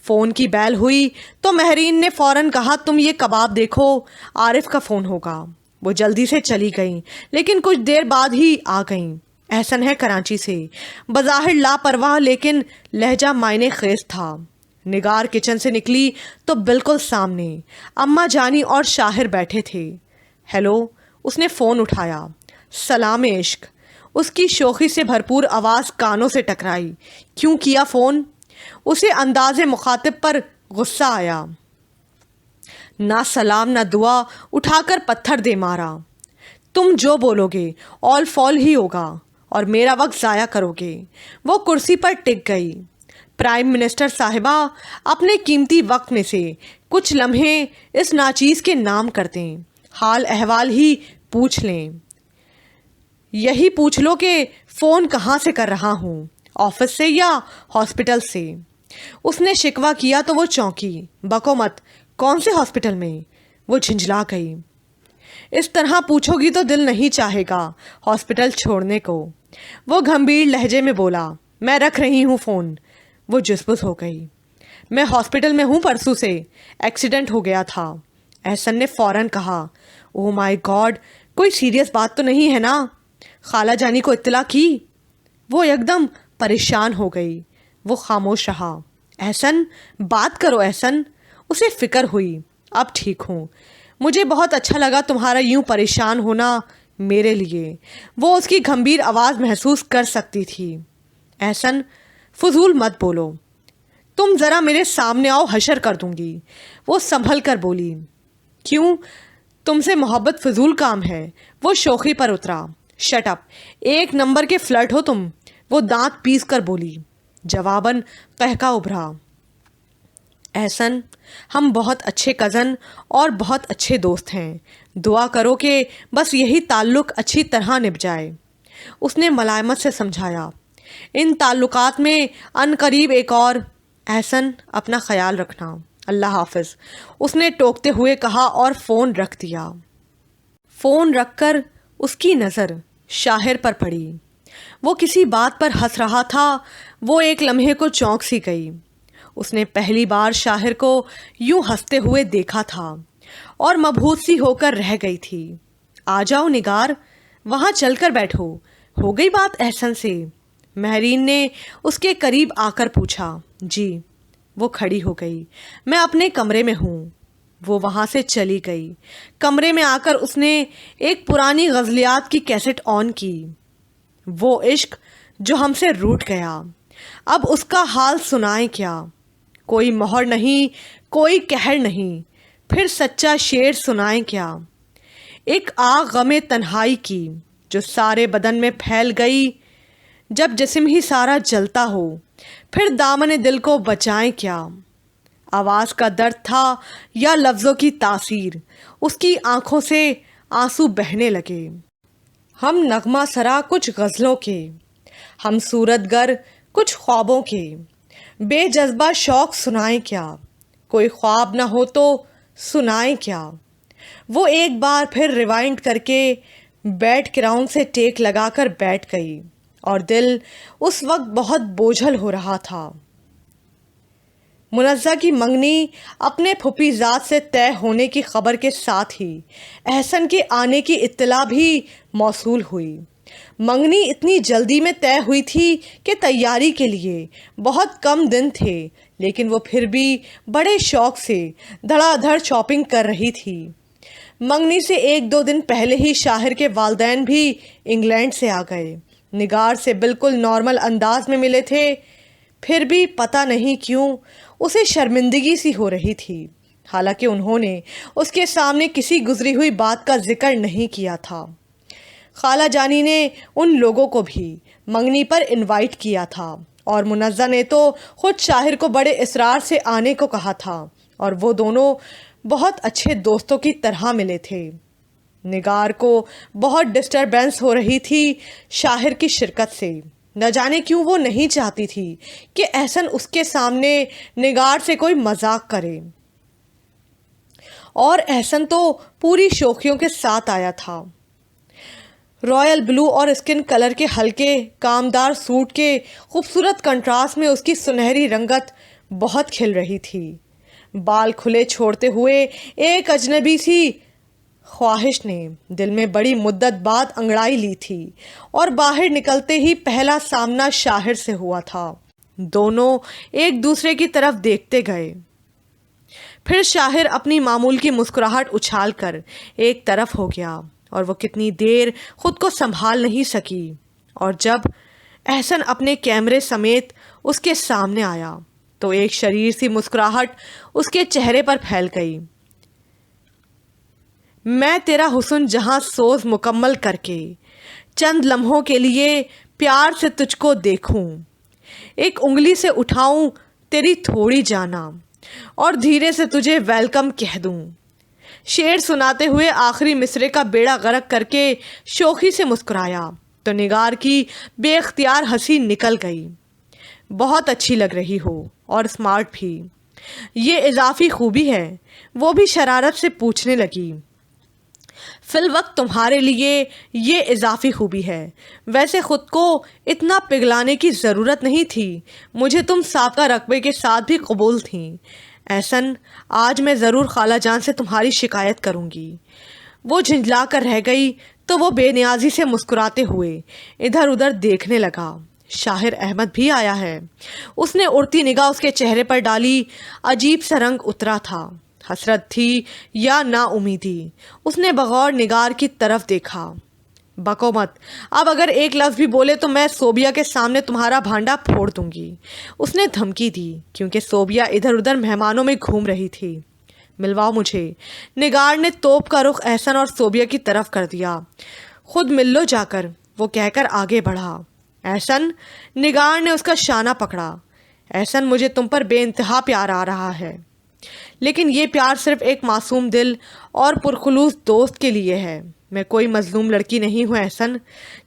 فون کی بیل ہوئی تو مہرین نے فوراً کہا، تم یہ کباب دیکھو، عارف کا فون ہوگا۔ وہ جلدی سے چلی گئیں لیکن کچھ دیر بعد ہی آ گئیں۔ احسن ہے کراچی سے، بظاہر لاپرواہ لیکن لہجہ معنی خیز تھا۔ نگار کچن سے نکلی تو بالکل سامنے اماں جانی اور شاہر بیٹھے تھے۔ ہیلو، اس نے فون اٹھایا۔ سلام عشق، اس کی شوخی سے بھرپور آواز کانوں سے ٹکرائی۔ کیوں کیا فون؟ اسے انداز مخاطب پر غصہ آیا۔ نہ سلام نہ دعا، اٹھا کر پتھر دے مارا۔ تم جو بولو گے آل فال ہی ہوگا اور میرا وقت ضائع کرو گے۔ وہ کرسی پر ٹک گئی۔ پرائم منسٹر صاحبہ، اپنے قیمتی وقت میں سے کچھ لمحے اس ناچیز کے نام کر دیں، حال احوال ہی پوچھ لیں۔ یہی پوچھ لو کہ فون کہاں سے کر رہا ہوں، آفس سے یا ہاسپٹل سے؟ اس نے شکوہ کیا تو وہ چونکی۔ بکو مت، کون سے ہاسپٹل میں؟ وہ جھنجھلا گئی۔ اس طرح پوچھو گی تو دل نہیں چاہے گا ہاسپٹل چھوڑنے کو، وہ گھمبیر لہجے میں بولا۔ میں رکھ رہی ہوں فون۔ وہ جسبس ہو گئی۔ میں ہاسپٹل میں ہوں، پرسوں سے ایکسیڈنٹ ہو گیا تھا، احسن نے فوراً کہا۔ اوہ مائی گاڈ، کوئی سیریس بات تو نہیں ہے نا؟ خالہ جانی کو اطلاع کی؟ وہ ایک دم پریشان ہو گئی۔ وہ خاموش رہا۔ احسن، بات کرو احسن۔ اسے فکر ہوئی۔ اب ٹھیک ہوں۔ مجھے بہت اچھا لگا تمہارا یوں پریشان ہونا میرے لیے۔ وہ اس کی گھمبیر آواز محسوس کر سکتی تھی۔ احسن، فضول مت بولو، تم ذرا میرے سامنے آؤ، حشر کر دوں گی۔ وہ سنبھل کر بولی۔ کیوں، تم سے محبت فضول کام ہے؟ وہ شوخی پر اترا۔ شٹ اپ، ایک نمبر کے فلرٹ ہو تم، وہ دانت پیس کر بولی۔ جواباً قہقہ ابھرا۔ احسن، ہم بہت اچھے کزن اور بہت اچھے دوست ہیں، دعا کرو کہ بس یہی تعلق اچھی طرح نبھ جائے۔ اس نے ملائمت سے سمجھایا۔ ان تعلقات میں ان قریب ایک اور۔ احسن، اپنا خیال رکھنا، اللہ حافظ، اس نے ٹوکتے ہوئے کہا اور فون رکھ دیا۔ فون رکھ کر اس کی نظر شاہر پر پڑی۔ وہ کسی بات پر ہنس رہا تھا۔ وہ ایک لمحے کو چونک سی گئی۔ اس نے پہلی بار شاہر کو یوں ہنستے ہوئے دیکھا تھا اور مبہوت سی ہو کر رہ گئی تھی۔ آ جاؤ نگار، وہاں چل کر بیٹھو۔ ہو گئی بات احسن سے؟ مہرین نے اس کے قریب آ کر پوچھا۔ جی۔ وہ کھڑی ہو گئی۔ میں اپنے کمرے میں ہوں۔ وہ وہاں سے چلی گئی۔ کمرے میں آ کر اس نے ایک پرانی غزلیات کی کیسٹ آن کی۔ وہ عشق جو ہم سے روٹھ گیا، اب اس کا حال سنائیں کیا؟ کوئی مہر نہیں، کوئی قہر نہیں، پھر سچا شعر سنائیں کیا؟ ایک آگ غم تنہائی کی جو سارے بدن میں پھیل گئی، جب جسم ہی سارا جلتا ہو، پھر دامن دل کو بچائیں کیا؟ آواز کا درد تھا یا لفظوں کی تاثیر؟ اس کی آنکھوں سے آنسو بہنے لگے۔ ہم نغمہ سرا کچھ غزلوں کے، ہم صورت گر کچھ خوابوں کے، بے جذبہ شوق سنائیں کیا؟ کوئی خواب نہ ہو تو سنائیں کیا؟ وہ ایک بار پھر ریوائنڈ کر کے بیٹ گراؤنڈ سے ٹیک لگا کر بیٹھ گئی اور دل اس وقت بہت بوجھل ہو رہا تھا۔ منزہ کی منگنی اپنے پھپھی زاد سے طے ہونے کی خبر کے ساتھ ہی احسن کے آنے کی اطلاع بھی موصول ہوئی۔ منگنی اتنی جلدی میں طے ہوئی تھی کہ تیاری کے لیے بہت کم دن تھے، لیکن وہ پھر بھی بڑے شوق سے دھڑا دھڑ شاپنگ کر رہی تھی۔ منگنی سے ایک دو دن پہلے ہی شاہر کے والدین بھی انگلینڈ سے آ گئے۔ نگار سے بالکل نارمل انداز میں ملے تھے، پھر بھی پتہ نہیں کیوں اسے شرمندگی سی ہو رہی تھی، حالانکہ انہوں نے اس کے سامنے کسی گزری ہوئی بات کا ذکر نہیں کیا تھا۔ خالہ جانی نے ان لوگوں کو بھی منگنی پر انوائٹ کیا تھا اور منزہ نے تو خود شاہر کو بڑے اصرار سے آنے کو کہا تھا، اور وہ دونوں بہت اچھے دوستوں کی طرح ملے تھے۔ نگار کو بہت ڈسٹربنس ہو رہی تھی شاہر کی شرکت سے، نہ جانے کیوں وہ نہیں چاہتی تھی کہ احسن اس کے سامنے نگار سے کوئی مذاق کرے، اور احسن تو پوری شوخیوں کے ساتھ آیا تھا۔ رائل بلو اور اسکن کلر کے ہلکے کامدار سوٹ کے خوبصورت کنٹراسٹ میں اس کی سنہری رنگت بہت کھل رہی تھی۔ بال کھلے چھوڑتے ہوئے ایک اجنبی سی خواہش نے دل میں بڑی مدت بعد انگڑائی لی تھی، اور باہر نکلتے ہی پہلا سامنا شاہر سے ہوا تھا۔ دونوں ایک دوسرے کی طرف دیکھتے گئے، پھر شاہر اپنی معمول کی مسکراہٹ اچھال کر ایک طرف ہو گیا اور وہ کتنی دیر خود کو سنبھال نہیں سکی، اور جب احسن اپنے کیمرے سمیت اس کے سامنے آیا تو ایک شریر سی مسکراہٹ اس کے چہرے پر پھیل گئی۔ میں تیرا حسن جہاں سوز مکمل کر کے چند لمحوں کے لیے پیار سے تجھ کو دیکھوں، ایک انگلی سے اٹھاؤں تیری تھوڑی جانا اور دھیرے سے تجھے ویلکم کہہ دوں۔ شعر سناتے ہوئے آخری مصرے کا بیڑا غرق کر کے شوخی سے مسکرایا۔ تو نگار کی بے اختیار ہنسی نکل گئی۔ بہت اچھی لگ رہی ہو اور اسمارٹ بھی، یہ اضافی خوبی ہے، وہ بھی شرارت سے پوچھنے لگی۔ فی الوقت تمہارے لیے یہ اضافی خوبی ہے، ویسے خود کو اتنا پگھلانے کی ضرورت نہیں تھی، مجھے تم سابقہ رقبے کے ساتھ بھی قبول تھیں۔ احسن، آج میں ضرور خالہ جان سے تمہاری شکایت کروں گی۔ وہ جھنجلا کر رہ گئی تو وہ بے نیازی سے مسکراتے ہوئے ادھر ادھر دیکھنے لگا۔ شاہر احمد بھی آیا ہے۔ اس نے اڑتی نگاہ اس کے چہرے پر ڈالی، عجیب سا رنگ اترا تھا، حسرت تھی یا نا امیدی۔ اس نے بغور نگار کی طرف دیکھا۔ بکو مت، اب اگر ایک لفظ بھی بولے تو میں صوبیہ کے سامنے تمہارا بھانڈا پھوڑ دوں گی، اس نے دھمکی دی، کیونکہ صوبیہ ادھر ادھر مہمانوں میں گھوم رہی تھی۔ ملواؤ مجھے، نگار نے توپ کا رخ احسن اور صوبیہ کی طرف کر دیا۔ خود مل لو جا کر، وہ کہہ کر آگے بڑھا۔ احسن، نگار نے اس کا شانہ پکڑا۔ احسن، مجھے تم پر بے انتہا پیار آ رہا ہے، لیکن یہ پیار صرف ایک معصوم دل اور پرخلوص دوست کے لیے ہے۔ میں کوئی مظلوم لڑکی نہیں ہوں احسن،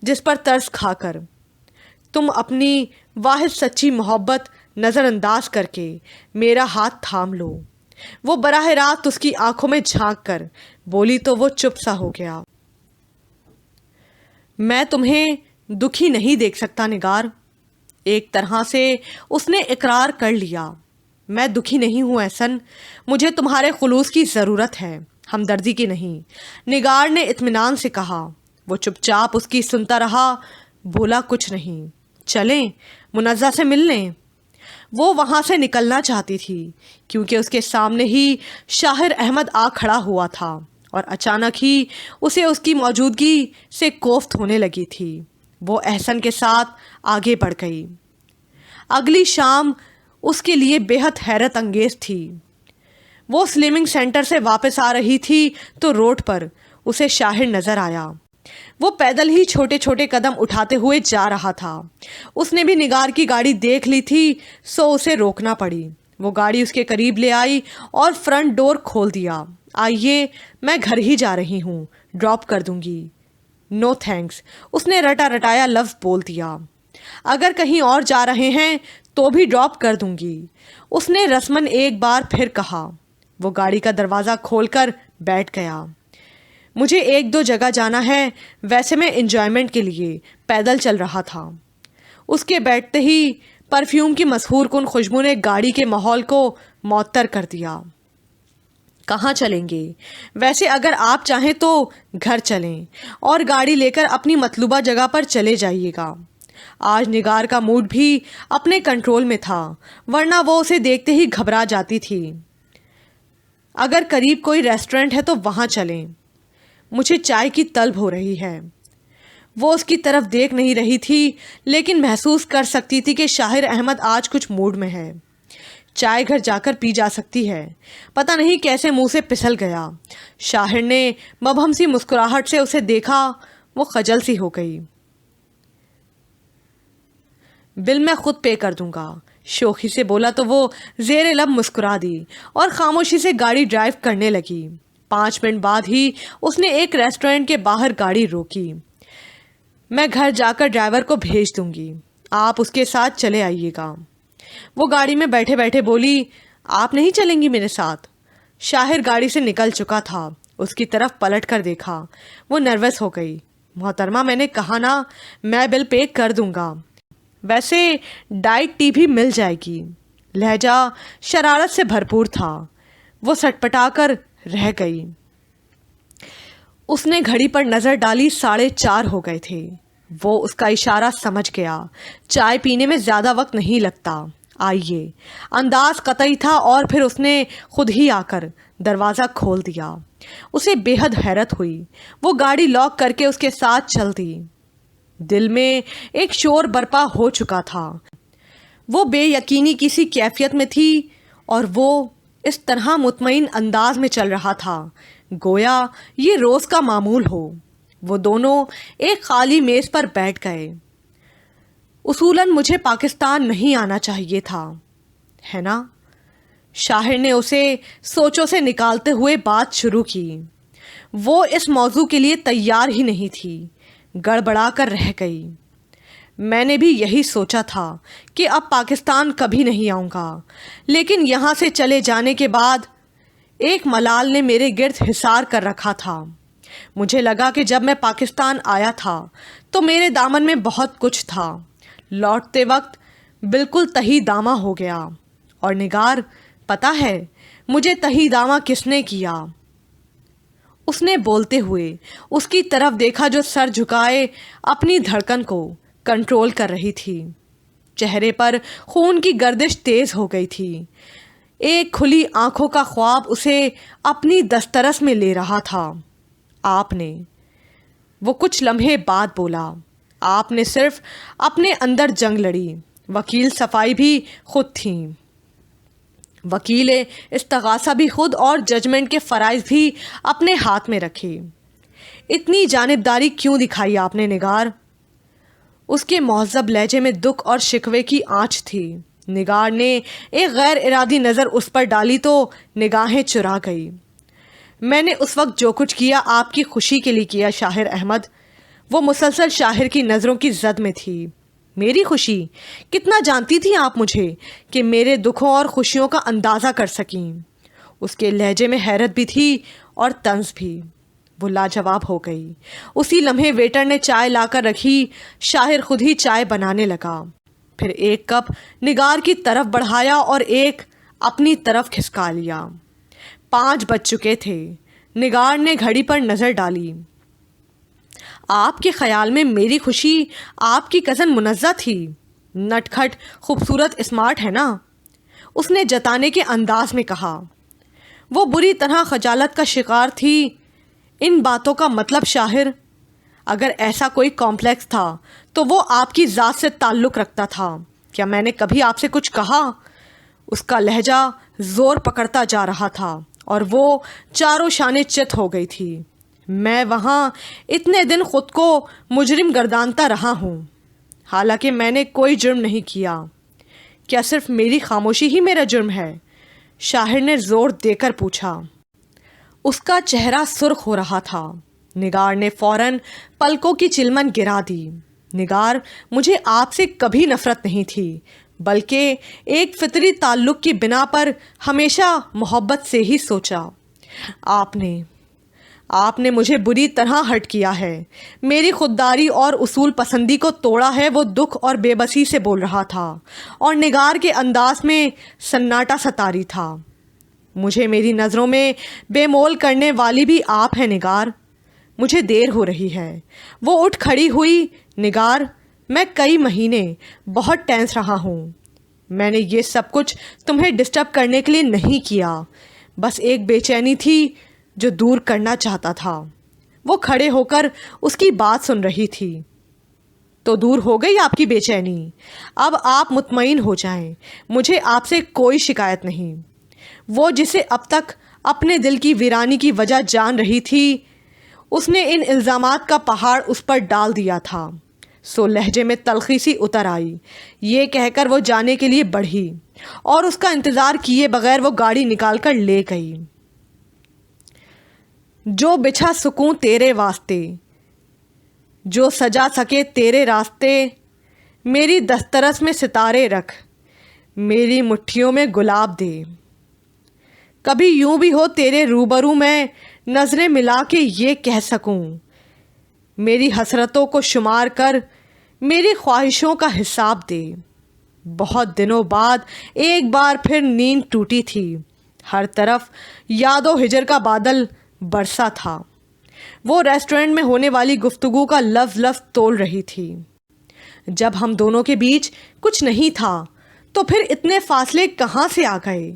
جس پر ترس کھا کر تم اپنی واحد سچی محبت نظر انداز کر کے میرا ہاتھ تھام لو۔ وہ براہ راست اس کی آنکھوں میں جھانک کر بولی تو وہ چپ سا ہو گیا۔ میں تمہیں دکھی نہیں دیکھ سکتا نگار، ایک طرح سے اس نے اقرار کر لیا۔ میں دکھی نہیں ہوں احسن، مجھے تمہارے خلوص کی ضرورت ہے، ہمدردی کی نہیں، نگار نے اطمینان سے کہا۔ وہ چپ چاپ اس کی سنتا رہا، بولا کچھ نہیں۔ چلیں منزہ سے مل لیں۔ وہ وہاں سے نکلنا چاہتی تھی کیونکہ اس کے سامنے ہی شاہر احمد آ کھڑا ہوا تھا اور اچانک ہی اسے اس کی موجودگی سے کوفت ہونے لگی تھی۔ وہ احسن کے ساتھ آگے بڑھ گئی۔ اگلی شام اس کے لیے بے حد حیرت انگیز تھی۔ وہ سلمنگ سینٹر سے واپس آ رہی تھی تو روڈ پر اسے شاہر نظر آیا۔ وہ پیدل ہی چھوٹے چھوٹے قدم اٹھاتے ہوئے جا رہا تھا۔ اس نے بھی نگار کی گاڑی دیکھ لی تھی سو اسے روکنا پڑی۔ وہ گاڑی اس کے قریب لے آئی اور فرنٹ ڈور کھول دیا۔ آئیے، میں گھر ہی جا رہی ہوں، ڈراپ کر دوں گی۔ نو تھینکس، اس نے رٹا رٹایا لفظ بول دیا۔ اگر کہیں اور جا رہے ہیں تو بھی ڈراپ کر دوں گی، اس نے رسمن ایک بار پھر کہا۔ وہ گاڑی کا دروازہ کھول کر بیٹھ گیا۔ مجھے ایک دو جگہ جانا ہے، ویسے میں انجوائمنٹ کے لیے پیدل چل رہا تھا۔ اس کے بیٹھتے ہی پرفیوم کی مسحور کن خوشبو نے گاڑی کے ماحول کو معطر کر دیا۔ کہاں چلیں گے؟ ویسے اگر آپ چاہیں تو گھر چلیں اور گاڑی لے کر اپنی مطلوبہ جگہ پر چلے جائیے گا۔ آج نگار کا موڈ بھی اپنے کنٹرول میں تھا، ورنہ وہ اسے دیکھتے ہی گھبرا جاتی تھی۔ اگر قریب کوئی ریسٹورنٹ ہے تو وہاں چلیں، مجھے چائے کی طلب ہو رہی ہے۔ وہ اس کی طرف دیکھ نہیں رہی تھی لیکن محسوس کر سکتی تھی کہ شاہر احمد آج کچھ موڈ میں ہے۔ چائے گھر جا کر پی جا سکتی ہے۔ پتہ نہیں کیسے منہ سے پھسل گیا۔ شاہر نے مبہم سی مسکراہٹ سے اسے دیکھا، وہ خجل سی ہو گئی۔ بل میں خود پے کر دوں گا، شوخی سے بولا تو وہ زیر لب مسکرا دی اور خاموشی سے گاڑی ڈرائیو کرنے لگی۔ 5 منٹ بعد ہی اس نے ایک ریسٹورنٹ کے باہر گاڑی روکی۔ میں گھر جا کر ڈرائیور کو بھیج دوں گی، آپ اس کے ساتھ چلے آئیے گا۔ وہ گاڑی میں بیٹھے بیٹھے بولی، آپ نہیں چلیں گی میرے ساتھ؟ شاہر گاڑی سے نکل چکا تھا، اس کی طرف پلٹ کر دیکھا۔ وہ نروس ہو گئی۔ محترمہ، میں نے کہا نا، میں بل پے کر دوں گا، ویسے ڈائٹ ٹی بھی مل جائے گی۔ لہجہ شرارت سے بھرپور تھا۔ وہ سٹپٹا کر رہ گئی۔ اس نے گھڑی پر نظر ڈالی، 4:30 ہو گئے تھے۔ وہ اس کا اشارہ سمجھ گیا، چائے پینے میں زیادہ وقت نہیں لگتا، آئیے۔ انداز قطعی تھا اور پھر اس نے خود ہی آ کر دروازہ کھول دیا۔ اسے بے حد حیرت ہوئی۔ وہ گاڑی لاک کر کے اس کے ساتھ چل دی۔ دل میں ایک شور برپا ہو چکا تھا۔ وہ بے یقینی کسی کیفیت میں تھی اور وہ اس طرح مطمئن انداز میں چل رہا تھا گویا یہ روز کا معمول ہو۔ وہ دونوں ایک خالی میز پر بیٹھ گئے۔ اصولاً مجھے پاکستان نہیں آنا چاہیے تھا، ہے نا؟ شاہر نے اسے سوچوں سے نکالتے ہوئے بات شروع کی۔ وہ اس موضوع کے لیے تیار ہی نہیں تھی۔ گڑبڑا کر رہ گئی۔ میں نے بھی یہی سوچا تھا کہ اب پاکستان کبھی نہیں آؤں گا، لیکن یہاں سے چلے جانے کے بعد ایک ملال نے میرے گرد حصار کر رکھا تھا۔ مجھے لگا کہ جب میں پاکستان آیا تھا تو میرے دامن میں بہت کچھ تھا، لوٹتے وقت بالکل تہی دامہ ہو گیا۔ اور نگار، پتہ ہے مجھے تہی دامہ کس نے کیا؟ اس نے بولتے ہوئے اس کی طرف دیکھا جو سر جھکائے اپنی دھڑکن کو کنٹرول کر رہی تھی۔ چہرے پر خون کی گردش تیز ہو گئی تھی۔ ایک کھلی آنکھوں کا خواب اسے اپنی دسترس میں لے رہا تھا۔ آپ نے، وہ کچھ لمحے بعد بولا، آپ نے صرف اپنے اندر جنگ لڑی، وکیل صفائی بھی خود تھیں، وکیل استغاثہ بھی خود، اور ججمنٹ کے فرائض بھی اپنے ہاتھ میں رکھے۔ اتنی جانبداری کیوں دکھائی آپ نے نگار؟ اس کے مہذب لہجے میں دکھ اور شکوے کی آنچ تھی۔ نگار نے ایک غیر ارادی نظر اس پر ڈالی تو نگاہیں چرا گئی۔ میں نے اس وقت جو کچھ کیا آپ کی خوشی کے لیے کیا شاہر احمد۔ وہ مسلسل شاہر کی نظروں کی زد میں تھی۔ میری خوشی؟ کتنا جانتی تھی آپ مجھے کہ میرے دکھوں اور خوشیوں کا اندازہ کر سکیں؟ اس کے لہجے میں حیرت بھی تھی اور طنز بھی۔ وہ لاجواب ہو گئی۔ اسی لمحے ویٹر نے چائے لا کر رکھی۔ شاہر خود ہی چائے بنانے لگا، پھر ایک کپ نگار کی طرف بڑھایا اور ایک اپنی طرف کھسکا لیا۔ 5 بج چکے تھے۔ نگار نے گھڑی پر نظر ڈالی۔ آپ کے خیال میں میری خوشی آپ کی کزن منزہ تھی؟ نٹ کھٹ خوبصورت اسمارٹ ہے نا؟ اس نے جتانے کے انداز میں کہا۔ وہ بری طرح خجالت کا شکار تھی۔ ان باتوں کا مطلب شاہر، اگر ایسا کوئی کمپلیکس تھا تو وہ آپ کی ذات سے تعلق رکھتا تھا۔ کیا میں نے کبھی آپ سے کچھ کہا؟ اس کا لہجہ زور پکڑتا جا رہا تھا اور وہ چاروں شانے چت ہو گئی تھی۔ میں وہاں اتنے دن خود کو مجرم گردانتا رہا ہوں، حالانکہ میں نے کوئی جرم نہیں کیا۔ کیا صرف میری خاموشی ہی میرا جرم ہے؟ شاہر نے زور دے کر پوچھا۔ اس کا چہرہ سرخ ہو رہا تھا۔ نگار نے فوراً پلکوں کی چلمن گرا دی۔ نگار، مجھے آپ سے کبھی نفرت نہیں تھی، بلکہ ایک فطری تعلق کی بنا پر ہمیشہ محبت سے ہی سوچا۔ آپ نے مجھے بری طرح ہرٹ کیا ہے، میری خودداری اور اصول پسندی کو توڑا ہے۔ وہ دکھ اور بے بسی سے بول رہا تھا اور نگار کے انداز میں سناٹا ستاری تھا۔ مجھے میری نظروں میں بے مول کرنے والی بھی آپ ہیں نگار۔ مجھے دیر ہو رہی ہے۔ وہ اٹھ کھڑی ہوئی۔ نگار، میں کئی مہینے بہت ٹینس رہا ہوں۔ میں نے یہ سب کچھ تمہیں ڈسٹرب کرنے کے لیے نہیں کیا، بس ایک بے چینی تھی جو دور کرنا چاہتا تھا۔ وہ کھڑے ہو کر اس کی بات سن رہی تھی۔ تو دور ہو گئی آپ کی بے چینی؟ اب آپ مطمئن ہو جائیں، مجھے آپ سے کوئی شکایت نہیں۔ وہ جسے اب تک اپنے دل کی ویرانی کی وجہ جان رہی تھی، اس نے ان الزامات کا پہاڑ اس پر ڈال دیا تھا، سو لہجے میں تلخی سی اتر آئی۔ یہ کہہ کر وہ جانے کے لیے بڑھی اور اس کا انتظار کیے بغیر وہ گاڑی نکال کر لے گئی۔ جو بچھا سکوں تیرے واسطے، جو سجا سکے تیرے راستے، میری دسترس میں ستارے رکھ، میری مٹھیوں میں گلاب دے۔ کبھی یوں بھی ہو تیرے روبرو میں نظریں ملا کے یہ کہہ سکوں، میری حسرتوں کو شمار کر میری خواہشوں کا حساب دے۔ بہت دنوں بعد ایک بار پھر نیند ٹوٹی تھی۔ ہر طرف یاد و ہجر کا بادل برسا تھا۔ وہ ریسٹورنٹ میں ہونے والی گفتگو کا لفظ تول رہی تھی۔ جب ہم دونوں کے بیچ کچھ نہیں تھا تو پھر اتنے فاصلے کہاں سے آ گئے؟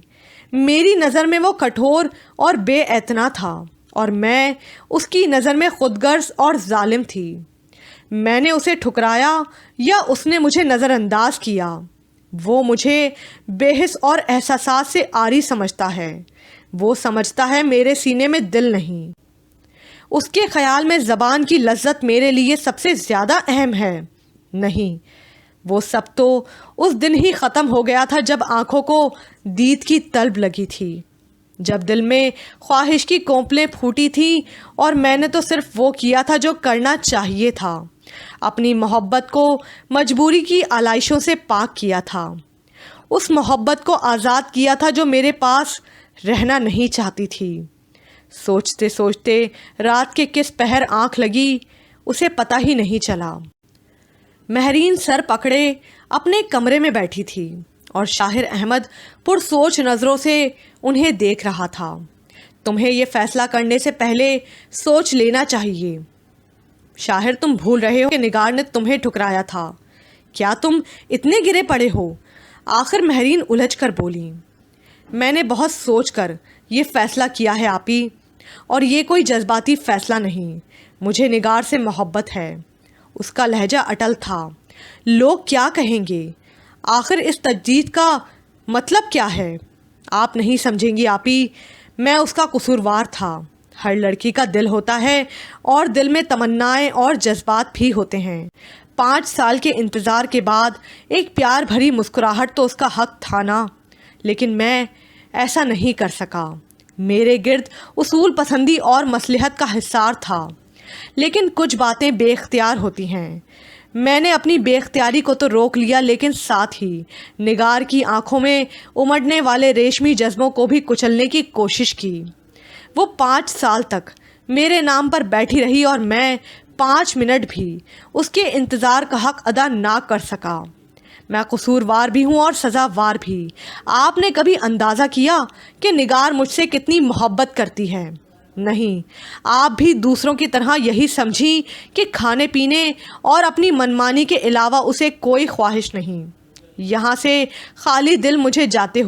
میری نظر میں وہ کٹھور اور بے اعتنا تھا اور میں اس کی نظر میں خود غرض اور ظالم تھی۔ میں نے اسے ٹھکرایا یا اس نے مجھے نظر انداز کیا؟ وہ مجھے بے حس اور احساسات سے عاری سمجھتا ہے۔ وہ سمجھتا ہے میرے سینے میں دل نہیں۔ اس کے خیال میں زبان کی لذت میرے لیے سب سے زیادہ اہم ہے۔ نہیں، وہ سب تو اس دن ہی ختم ہو گیا تھا جب آنکھوں کو دید کی طلب لگی تھی۔ جب دل میں خواہش کی کونپلیں پھوٹی تھیں اور میں نے تو صرف وہ کیا تھا جو کرنا چاہیے تھا، اپنی محبت کو مجبوری کی آلائشوں سے پاک کیا تھا، اس محبت کو آزاد کیا تھا جو میرے پاس رہنا نہیں چاہتی تھی۔ سوچتے سوچتے رات کے کس پہر آنکھ لگی اسے پتہ ہی نہیں چلا۔ مہرین سر پکڑے اپنے کمرے میں بیٹھی تھی اور شاہر احمد پرسوچ نظروں سے انہیں دیکھ رہا تھا۔ تمہیں یہ فیصلہ کرنے سے پہلے سوچ لینا چاہیے۔ شاہر، تم بھول رہے ہو کہ نگار نے تمہیں ٹھکرایا تھا۔ کیا تم اتنے گرے پڑے ہو؟ آخر مہرین الجھ کر بولی۔ میں نے بہت سوچ کر یہ فیصلہ کیا ہے آپی، اور یہ کوئی جذباتی فیصلہ نہیں۔ مجھے نگار سے محبت ہے۔ اس کا لہجہ اٹل تھا۔ لوگ کیا کہیں گے؟ آخر اس تجدید کا مطلب کیا ہے؟ آپ نہیں سمجھیں گی آپی، میں اس کا قصوروار تھا۔ ہر لڑکی کا دل ہوتا ہے اور دل میں تمنائیں اور جذبات بھی ہوتے ہیں۔ 5 سال کے انتظار کے بعد ایک پیار بھری مسکراہٹ تو اس کا حق تھا نا، لیکن میں ایسا نہیں کر سکا۔ میرے گرد اصول پسندی اور مصلحت کا حصار تھا، لیکن کچھ باتیں بے اختیار ہوتی ہیں۔ میں نے اپنی بے اختیاری کو تو روک لیا، لیکن ساتھ ہی نگار کی آنکھوں میں امڑنے والے ریشمی جذبوں کو بھی کچلنے کی کوشش کی۔ وہ 5 سال تک میرے نام پر بیٹھی رہی اور میں 5 منٹ بھی اس کے انتظار کا حق ادا نہ کر سکا۔ میں قصوروار بھی ہوں اور سزاوار بھی۔ آپ نے کبھی اندازہ کیا کہ نگار مجھ سے کتنی محبت کرتی ہے؟ نہیں، آپ بھی دوسروں کی طرح یہی سمجھیں کہ کھانے پینے اور اپنی منمانی کے علاوہ اسے کوئی خواہش نہیں۔ یہاں سے خالی دل مجھے جاتے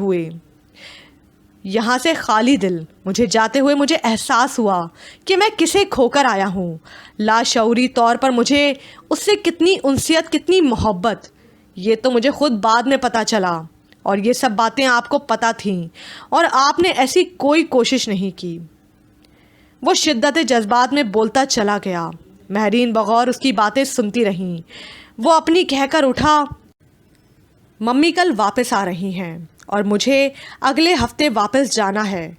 ہوئے مجھے احساس ہوا کہ میں کسے کھو کر آیا ہوں۔ لاشعوری طور پر مجھے اس سے کتنی انسیت، کتنی محبت، یہ تو مجھے خود بعد میں پتہ چلا، اور یہ سب باتیں آپ کو پتہ تھیں اور آپ نے ایسی کوئی کوشش نہیں کی۔ وہ شدت جذبات میں بولتا چلا گیا۔ مہرین بغور اس کی باتیں سنتی رہیں۔ وہ اپنی کہہ کر اٹھا، ممی کل واپس آ رہی ہیں اور مجھے اگلے ہفتے واپس جانا ہے۔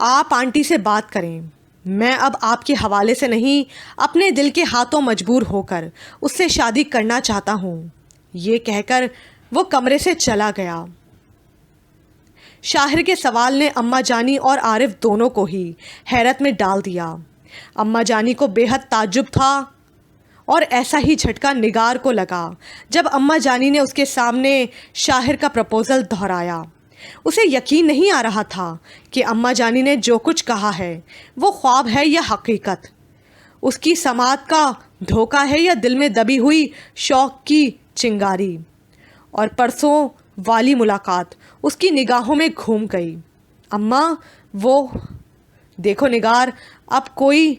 آپ آنٹی سے بات کریں۔ میں اب آپ کے حوالے سے نہیں، اپنے دل کے ہاتھوں مجبور ہو کر اس سے شادی کرنا چاہتا ہوں۔ یہ کہہ کر وہ کمرے سے چلا گیا۔ شاہر کے سوال نے اماں جانی اور عارف دونوں کو ہی حیرت میں ڈال دیا۔ اماں جانی کو بے حد تعجب تھا، اور ایسا ہی جھٹکا نگار کو لگا جب اماں جانی نے اس کے سامنے شاہر کا پرپوزل دہرایا۔ اسے یقین نہیں آ رہا تھا کہ اماں جانی نے جو کچھ کہا ہے وہ خواب ہے یا حقیقت، اس کی سماعت کا دھوکہ ہے یا دل میں دبی ہوئی شوق کی چنگاری۔ اور پرسوں والی ملاقات اس کی نگاہوں میں گھوم گئی۔ اماں، وہ دیکھو نگار، اب کوئی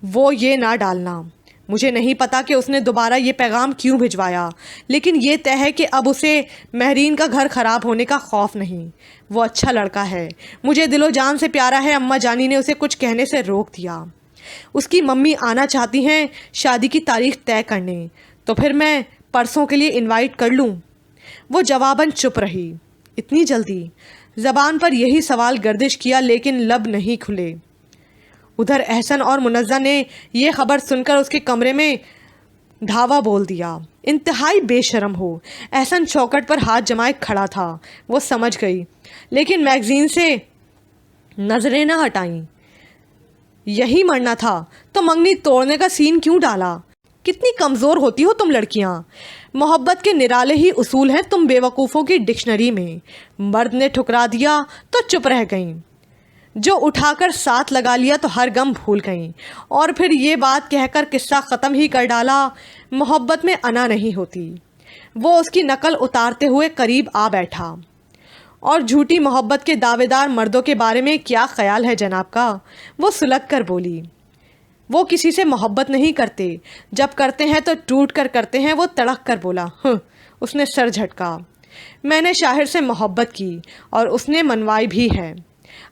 وہ یہ نہ ڈالنا۔ مجھے نہیں پتا کہ اس نے دوبارہ یہ پیغام کیوں بھجوایا، لیکن یہ طے ہے کہ اب اسے مہرین کا گھر خراب ہونے کا خوف نہیں۔ وہ اچھا لڑکا ہے، مجھے دل و جان سے پیارا ہے۔ اماں جانی نے اسے کچھ کہنے سے روک دیا۔ اس کی ممی آنا چاہتی ہیں شادی کی تاریخ طے کرنے، تو پھر میں پرسوں کے لیے انوائٹ کر لوں؟ وہ جواباً چپ رہی۔ اتنی جلدی؟ زبان پر یہی سوال گردش کیا، لیکن لب نہیں کھلے۔ ادھر احسن اور منزہ نے یہ خبر سن کر اس کے کمرے میں دھاوا بول دیا۔ انتہائی بے شرم ہو۔ احسن چوکھٹ پر ہاتھ جمائے کھڑا تھا۔ وہ سمجھ گئی، لیکن میگزین سے نظریں نہ ہٹائیں۔ یہی مرنا تھا تو منگنی توڑنے کا سین کیوں ڈالا؟ کتنی کمزور ہوتی ہو تم لڑکیاں۔ محبت کے نرالے ہی اصول ہیں تم بیوقوفوں کی ڈکشنری میں۔ مرد نے ٹھکرا دیا تو چپ رہ گئیں، جو اٹھا کر ساتھ لگا لیا تو ہر غم بھول گئیں، اور پھر یہ بات کہہ کر قصہ ختم ہی کر ڈالا۔ محبت میں انا نہیں ہوتی۔ وہ اس کی نقل اتارتے ہوئے قریب آ بیٹھا۔ اور جھوٹی محبت کے دعوے دار مردوں کے بارے میں کیا خیال ہے جناب کا؟ وہ سلگ کر بولی۔ وہ کسی سے محبت نہیں کرتے، جب کرتے ہیں تو ٹوٹ کر کرتے ہیں۔ وہ تڑک کر بولا۔ اس نے سر جھٹکا۔ میں نے شاہر سے محبت کی اور اس نے منوائی بھی ہے۔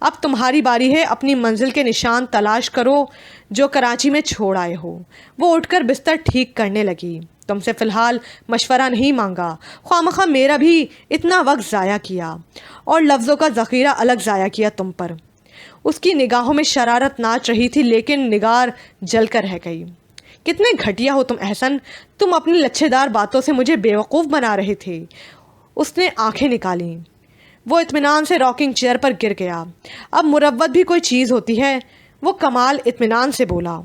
اب تمہاری باری ہے، اپنی منزل کے نشان تلاش کرو جو کراچی میں چھوڑ آئے ہو۔ وہ اٹھ کر بستر ٹھیک کرنے لگی۔ تم سے فی الحال مشورہ نہیں مانگا، خواہ میرا بھی اتنا وقت ضائع کیا اور لفظوں کا ذخیرہ الگ ضائع کیا تم پر۔ اس کی نگاہوں میں شرارت ناچ رہی تھی، لیکن نگار جل کر رہ گئی۔ کتنے گھٹیا ہو تم احسن، تم اپنی لچھے دار باتوں سے مجھے بیوقوف بنا رہے تھے۔ اس نے آنکھیں نکالیں۔ وہ اطمینان سے راکنگ چیئر پر گر گیا۔ اب مروت بھی کوئی چیز ہوتی ہے، وہ کمال اطمینان سے بولا۔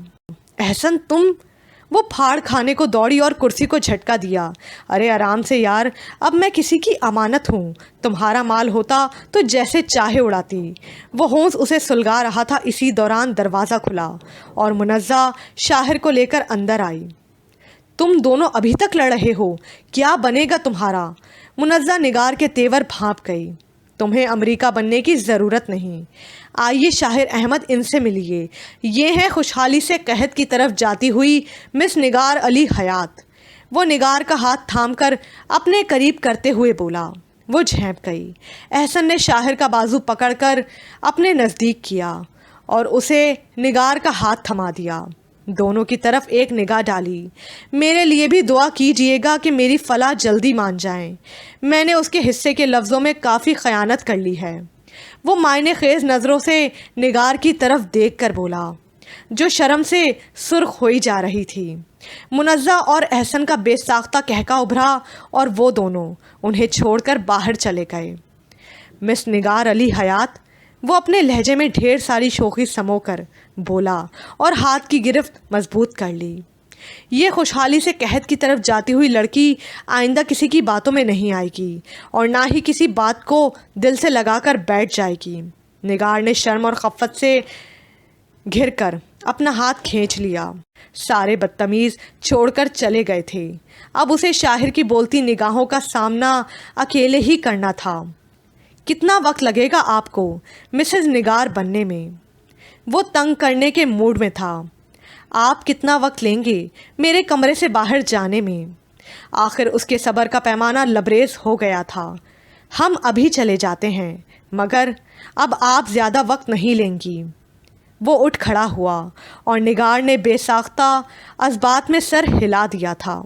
احسن تم، وہ پھاڑ کھانے کو دوڑی اور کرسی کو جھٹکا دیا۔ ارے آرام سے یار، اب میں کسی کی امانت ہوں، تمہارا مال ہوتا تو جیسے چاہے اڑاتی۔ وہ ہونس اسے سلگا رہا تھا، اسی دوران دروازہ کھلا اور منزہ شاہر کو لے کر اندر آئی۔ تم دونوں ابھی تک لڑ رہے ہو، کیا بنے گا تمہارا؟ منزہ نگار کے تیور بھانپ گئی۔ تمہیں امریکہ بننے کی ضرورت نہیں۔ آئیے شاہر احمد، ان سے ملیے، یہ ہے خوشحالی سے قحط کی طرف جاتی ہوئی مس نگار علی حیات۔ وہ نگار کا ہاتھ تھام کر اپنے قریب کرتے ہوئے بولا۔ وہ جھینپ گئی۔ احسن نے شاہر کا بازو پکڑ کر اپنے نزدیک کیا اور اسے نگار کا ہاتھ تھما دیا۔ دونوں کی طرف ایک نگاہ ڈالی۔ میرے لیے بھی دعا کیجیے گا کہ میری فلاح جلدی مان جائیں، میں نے اس کے حصے کے لفظوں میں کافی خیانت کر لی ہے۔ وہ معنی خیز نظروں سے نگار کی طرف دیکھ کر بولا، جو شرم سے سرخ ہوئی جا رہی تھی۔ منزہ اور احسن کا بے ساختہ کہکا ابھرا اور وہ دونوں انہیں چھوڑ کر باہر چلے گئے۔ مس نگار علی حیات، وہ اپنے لہجے میں ڈھیر ساری شوخی سمو کر بولا اور ہاتھ کی گرفت مضبوط کر لی۔ یہ خوشحالی سے قحط کی طرف جاتی ہوئی لڑکی آئندہ کسی کی باتوں میں نہیں آئے گی اور نہ ہی کسی بات کو دل سے لگا کر بیٹھ جائے گی۔ نگار نے شرم اور خفت سے گھر کر اپنا ہاتھ کھینچ لیا۔ سارے بدتمیز چھوڑ کر چلے گئے تھے، اب اسے شاہر کی بولتی نگاہوں کا سامنا اکیلے ہی کرنا تھا۔ کتنا وقت لگے گا آپ کو مسز نگار بننے میں؟ وہ تنگ کرنے کے موڈ میں تھا۔ آپ کتنا وقت لیں گے میرے کمرے سے باہر جانے میں؟ آخر اس کے صبر کا پیمانہ لبریز ہو گیا تھا۔ ہم ابھی چلے جاتے ہیں، مگر اب آپ زیادہ وقت نہیں لیں گی۔ وہ اٹھ کھڑا ہوا اور نگار نے بے ساختہ اسبات میں سر ہلا دیا تھا۔